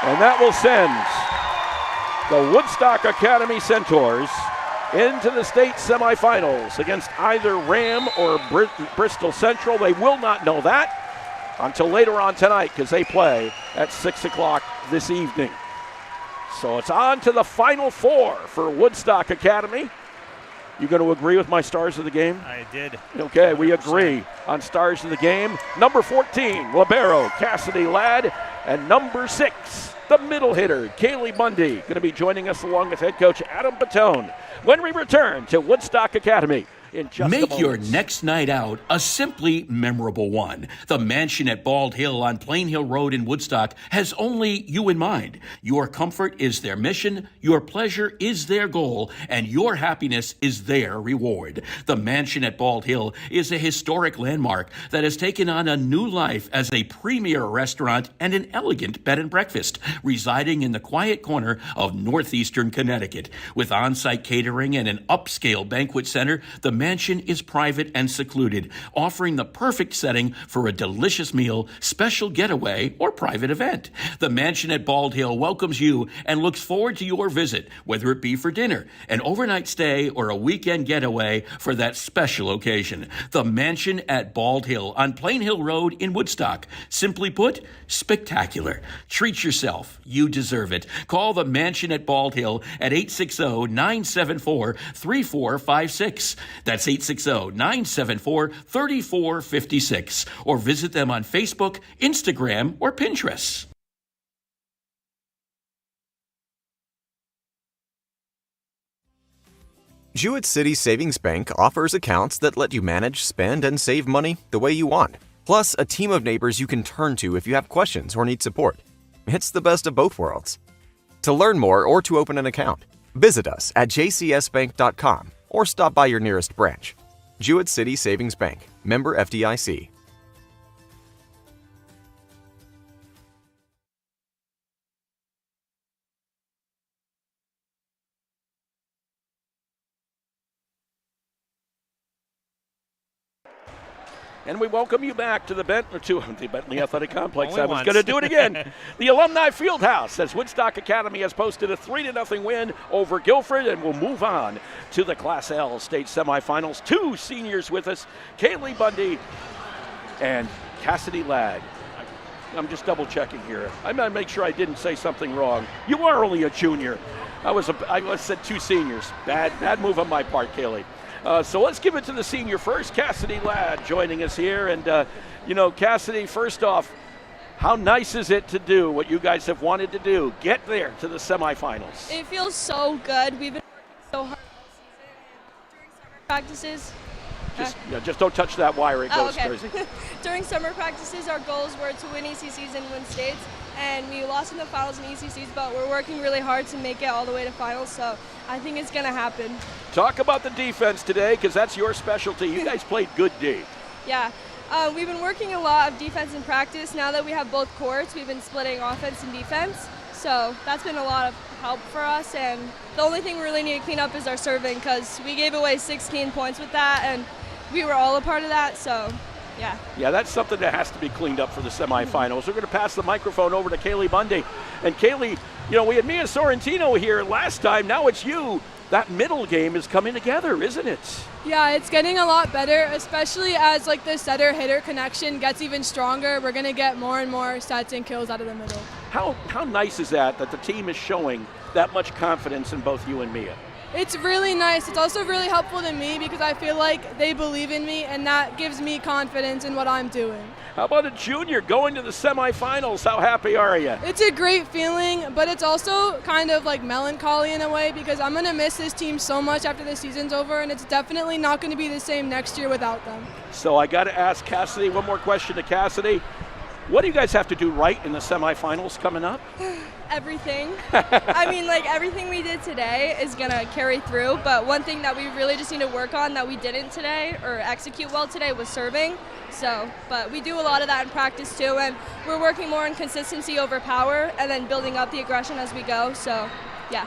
And that will send the Woodstock Academy Centaurs into the state semifinals against either Ram or Bristol Central. They will not know that until later on tonight because they play at 6 o'clock this evening. So it's on to the Final Four for Woodstock Academy. You going to agree with my stars of the game? I did. Okay, 100%. We agree on stars of the game. Number 14, Libero, Cassidy Ladd, and number 6, the middle hitter, Kaylee Bundy, going to be joining us along with head coach Adam Batone when we return to Woodstock Academy. Make your next night out a simply memorable one. The mansion at Bald Hill on Plain Hill Road in Woodstock has only you in mind. Your comfort is their mission, your pleasure is their goal, and your happiness is their reward. The mansion at Bald Hill is a historic landmark that has taken on a new life as a premier restaurant and an elegant bed and breakfast, residing in the quiet corner of northeastern Connecticut. With on-site catering and an upscale banquet center, the mansion is private and secluded, offering the perfect setting for a delicious meal, special getaway, or private event. The mansion at Bald Hill welcomes you and looks forward to your visit, whether it be for dinner, an overnight stay, or a weekend getaway for that special occasion. The mansion at Bald Hill on Plain Hill Road in Woodstock. Simply put, spectacular. Treat yourself. You deserve it. Call the mansion at Bald Hill at 860-974-3456. That's 860-974-3456. Or visit them on Facebook, Instagram, or Pinterest. Jewett City Savings Bank offers accounts that let you manage, spend, and save money the way you want. Plus, a team of neighbors you can turn to if you have questions or need support. It's the best of both worlds. To learn more or to open an account, visit us at jcsbank.com or stop by your nearest branch. Jewett City Savings Bank, member FDIC. And we welcome you back to the Bentley Athletic Complex. Only I was once. going to do it again. The Alumni Fieldhouse, as Woodstock Academy has posted a 3-0 win over Guilford, and we'll move on to the Class L state semifinals. 2 seniors with us, Kaylee Bundy and Cassidy Ladd. I'm just double checking here. I'm going to make sure I didn't say something wrong. You are only a junior. I said 2 seniors. Bad move on my part, Kaylee. So let's give it to the senior first, Cassidy Ladd, joining us here. And, Cassidy, first off, how nice is it to do what you guys have wanted to do, get there to the semifinals? It feels so good. We've been working so hard during summer practices. Just don't touch that wire, it goes okay. crazy. During summer practices, our goals were to win ECCs and win states. And we lost in the finals in ECCs, but we're working really hard to make it all the way to finals, so I think it's going to happen. Talk about the defense today, because that's your specialty. You guys played good D. Yeah, we've been working a lot of defense in practice. Now that we have both courts, we've been splitting offense and defense, so that's been a lot of help for us. And the only thing we really need to clean up is our serving, because we gave away 16 points with that, and we were all a part of that, so yeah. Yeah, that's something that has to be cleaned up for the semifinals. We're going to pass the microphone over to Kaylee Bundy. And Kaylee, we had Mia Sorrentino here last time. Now it's you. That middle game is coming together, isn't it? Yeah, it's getting a lot better, especially as the setter-hitter connection gets even stronger. We're going to get more and more sets and kills out of the middle. How nice is that the team is showing that much confidence in both you and Mia? It's really nice. It's also really helpful to me because I feel like they believe in me, and that gives me confidence in what I'm doing. How about a junior going to the semifinals? How happy are you? It's a great feeling, but it's also kind of melancholy in a way because I'm going to miss this team so much after the season's over, and it's definitely not going to be the same next year without them. So I got to ask Cassidy one more question to Cassidy. What do you guys have to do right in the semifinals coming up? Everything. I mean, everything we did today is going to carry through, but one thing that we really just need to work on that we didn't today or execute well today was serving. But we do a lot of that in practice too, and we're working more on consistency over power and then building up the aggression as we go, so yeah.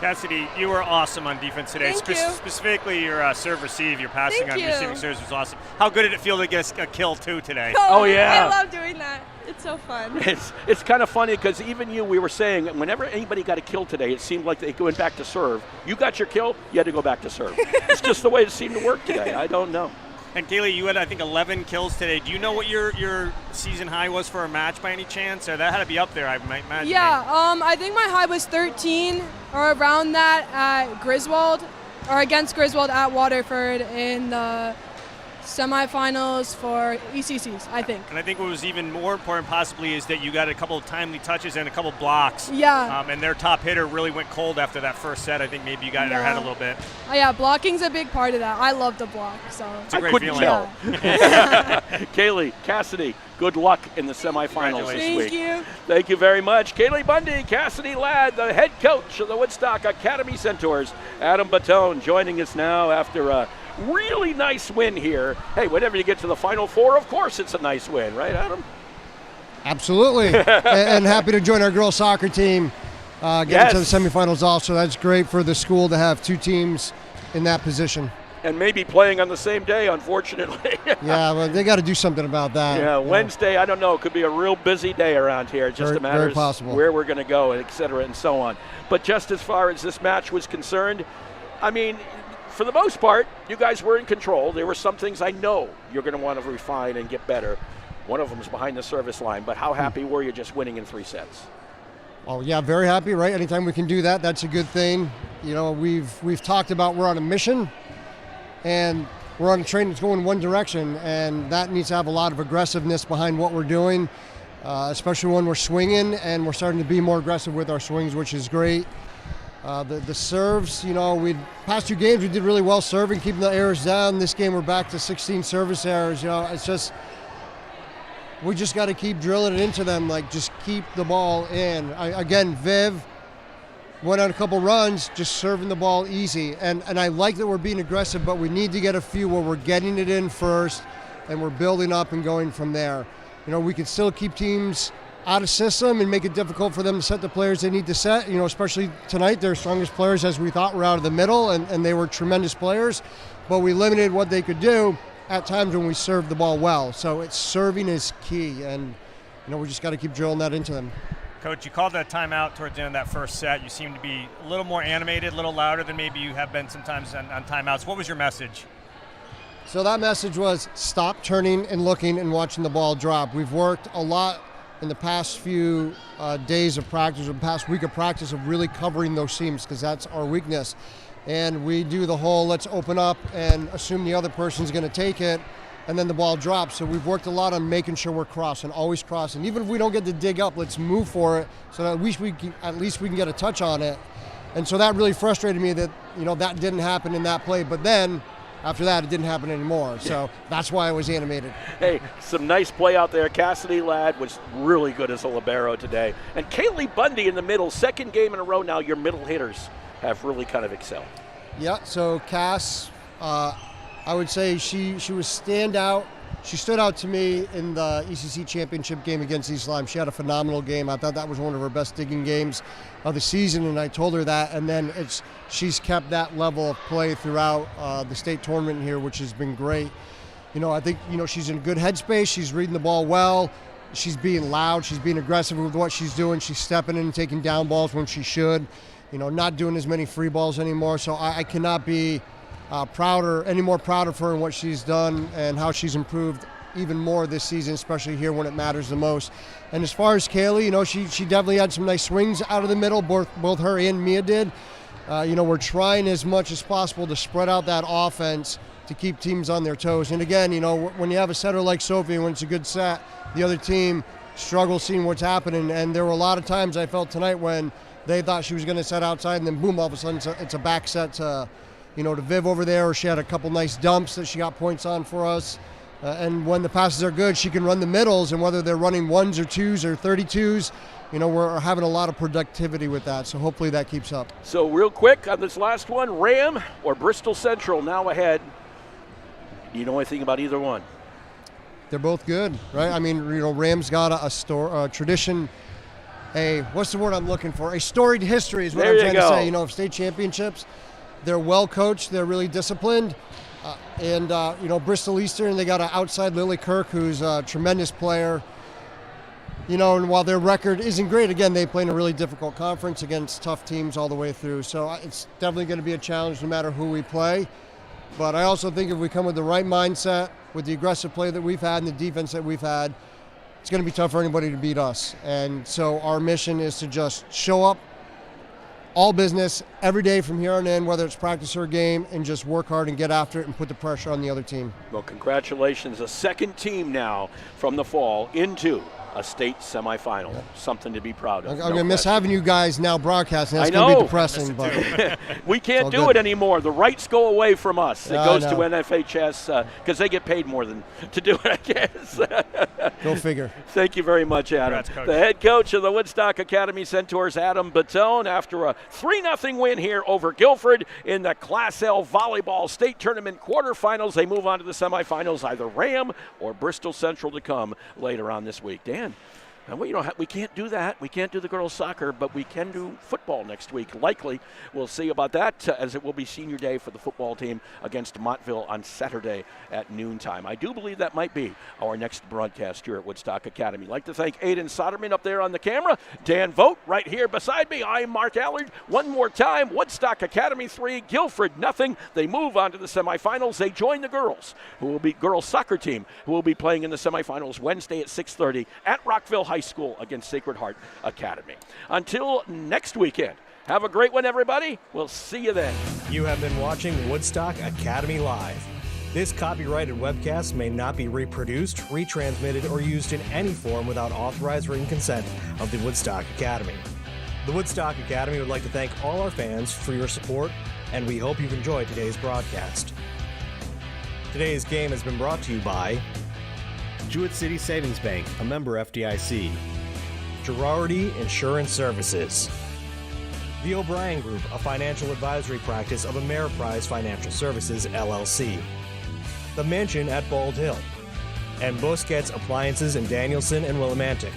Cassidy, you were awesome on defense today. Thank you. Specifically, your serve-receive, your passing Thank on you. receiving serves was awesome. How good did it feel to get a kill, too, today? Oh, yeah. I love doing that. It's so fun. It's kind of funny because even we were saying, whenever anybody got a kill today, it seemed like they went back to serve. You got your kill, you had to go back to serve. It's just the way it seemed to work today. I don't know. And Kaylee, you had, I think, 11 kills today. Do you know what your season high was for a match by any chance? Or that had to be up there, I might imagine. Yeah, I think my high was 13 or around that at Griswold, or against Griswold at Waterford in the semifinals for ECCs, I think. And I think what was even more important possibly is that you got a couple of timely touches and a couple of blocks. Yeah. And their top hitter really went cold after that first set. I think maybe you got in their head a little bit. Yeah, blocking's a big part of that. I love to block, so. It's a great feeling. Tell. Kaylee, Cassidy, good luck in the semifinals this week. Thank you. Thank you very much. Kaylee Bundy, Cassidy Ladd, the head coach of the Woodstock Academy Centaurs. Adam Batone joining us now after a really nice win here. Hey, whenever you get to the Final Four, of course it's a nice win, right, Adam? Absolutely. and happy to join our girls soccer team getting to the semifinals also. That's great for the school to have 2 teams in that position. And maybe playing on the same day, unfortunately. Yeah, well, they got to do something about that. Yeah, Wednesday, I don't know, it could be a real busy day around here. It just matters where we're going to go, et cetera, and so on. But just as far as this match was concerned, I mean, for the most part, you guys were in control. There were some things I know you're going to want to refine and get better. One of them is behind the service line. But how happy were you just winning in 3 sets? Oh, yeah, very happy, right? Anytime we can do that, that's a good thing. We've talked about we're on a mission, and we're on a train that's going one direction, and that needs to have a lot of aggressiveness behind what we're doing, especially when we're swinging, and we're starting to be more aggressive with our swings, which is great. The serves, past 2 games we did really well serving, keeping the errors down. This game we're back to 16 service errors. It's just we just got to keep drilling it into them, like just keep the ball in. Again, Viv went on a couple runs, just serving the ball easy. And I like that we're being aggressive, but we need to get a few where we're getting it in first and we're building up and going from there. You know, we can still keep teams out of system and make it difficult for them to set the players they need to set. You know, especially tonight, their strongest players, as we thought, were out of the middle, and they were tremendous players. But we limited what they could do at times when we served the ball well. So it's serving is key, and you know, we just got to keep drilling that into them. Coach, you called that timeout towards the end of that first set. You seem to be a little more animated, a little louder than maybe you have been sometimes on timeouts. What was your message? So that message was stop turning and looking and watching the ball drop. We've worked a lot in the past few days of practice, or the past week of practice, of really covering those seams, because that's our weakness. And we do the whole let's open up and assume the other person's going to take it, and then the ball drops. So we've worked a lot on making sure we're crossing, always crossing. Even if we don't get to dig up, let's move for it, so that at least we can get a touch on it. And so that really frustrated me that, you know, that didn't happen in that play. But then after that, it didn't happen anymore. So that's why I was animated. Hey, some nice play out there. Cassidy Ladd was really good as a libero today. And Kaylee Bundy in the middle, second game in a row now, your middle hitters have really kind of excelled. Yeah, so Cass, I would say she was standout. She stood out to me in the ECC championship game against East Lyme. She had a phenomenal game. I thought that was one of her best digging games of the season, and I told her that. And then she's kept that level of play throughout the state tournament here, which has been great. You know, I think, you know, she's in good headspace. She's reading the ball well. She's being loud. She's being aggressive with what she's doing. She's stepping in and taking down balls when she should. You know, not doing as many free balls anymore. So I cannot be any more prouder for her and what she's done and how she's improved even more this season, especially here when it matters the most. And as far as Kaylee, you know, she definitely had some nice swings out of the middle. Both her and Mia did. You know, we're trying as much as possible to spread out that offense to keep teams on their toes. And again, you know, when you have a setter like Sophie, when it's a good set, the other team struggles seeing what's happening. And there were a lot of times I felt tonight when they thought she was going to set outside, and then boom, all of a sudden it's a back set to, you know, to Viv over there, or she had a couple nice dumps that she got points on for us. And when the passes are good, she can run the middles, and whether they're running 1s or 2s or 32s, you know, we're having a lot of productivity with that, so hopefully that keeps up. So real quick on this last one, Ram or Bristol Central now ahead. Do you know anything about either one? They're both good, right? I mean, you know, Ram's got a tradition, what's the word I'm looking for? A storied history is what I'm trying to say, you know, of state championships. They're well coached. They're really disciplined. And you know, Bristol Eastern, they got an outside Lily Kirk, who's a tremendous player. You know, and while their record isn't great, again, they play in a really difficult conference against tough teams all the way through. So it's definitely going to be a challenge no matter who we play. But I also think if we come with the right mindset, with the aggressive play that we've had and the defense that we've had, it's going to be tough for anybody to beat us. And so our mission is to just show up, all business, every day from here on in, whether it's practice or game, and just work hard and get after it and put the pressure on the other team. Well, congratulations. A second team now from the fall into a state semifinal. Something to be proud of. I'm going to miss having you guys now broadcasting. That's going to be depressing. But we can't do it anymore. The rights go away from us. It goes to NFHS because they get paid more than to do it, I guess. Go figure. Thank you very much, Adam. Congrats, the head coach of the Woodstock Academy Centaurs, Adam Batone, after a 3-0 win here over Guilford in the Class L volleyball state tournament quarterfinals. They move on to the semifinals, either Ram or Bristol Central to come later on this week. Dan, and we can't do that. We can't do the girls' soccer, but we can do football next week. Likely, we'll see about that, as it will be senior day for the football team against Montville on Saturday at noontime. I do believe that might be our next broadcast here at Woodstock Academy. I'd like to thank Aiden Soderman up there on the camera, Dan Vogt right here beside me. I'm Mark Allard. One more time, Woodstock Academy 3, Guilford 0. They move on to the semifinals. They join the girls soccer team, who will be playing in the semifinals Wednesday at 6:30 at Rockville High School against Sacred Heart Academy. Until next weekend, have a great one, everybody. We'll see you then. You have been watching Woodstock Academy Live. This copyrighted webcast may not be reproduced, retransmitted, or used in any form without authorized written consent of the Woodstock Academy. The Woodstock Academy would like to thank all our fans for your support, and we hope you've enjoyed today's broadcast. Today's game has been brought to you by Jewett City Savings Bank, a member FDIC. Girardi Insurance Services. The O'Brien Group, a financial advisory practice of Ameriprise Financial Services, LLC. The Mansion at Bald Hill. And Busquets Appliances in Danielson and Willimantic,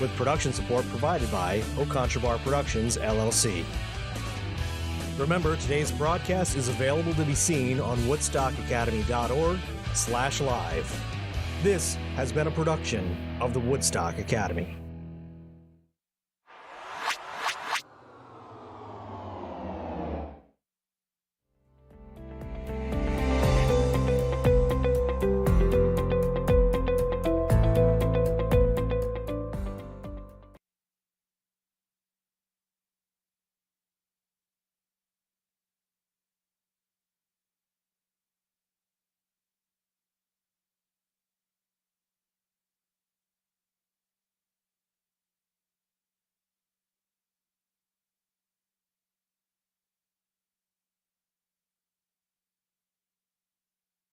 with production support provided by O'Contrabar Productions, LLC. Remember, today's broadcast is available to be seen on woodstockacademy.org/live. This has been a production of the Woodstock Academy.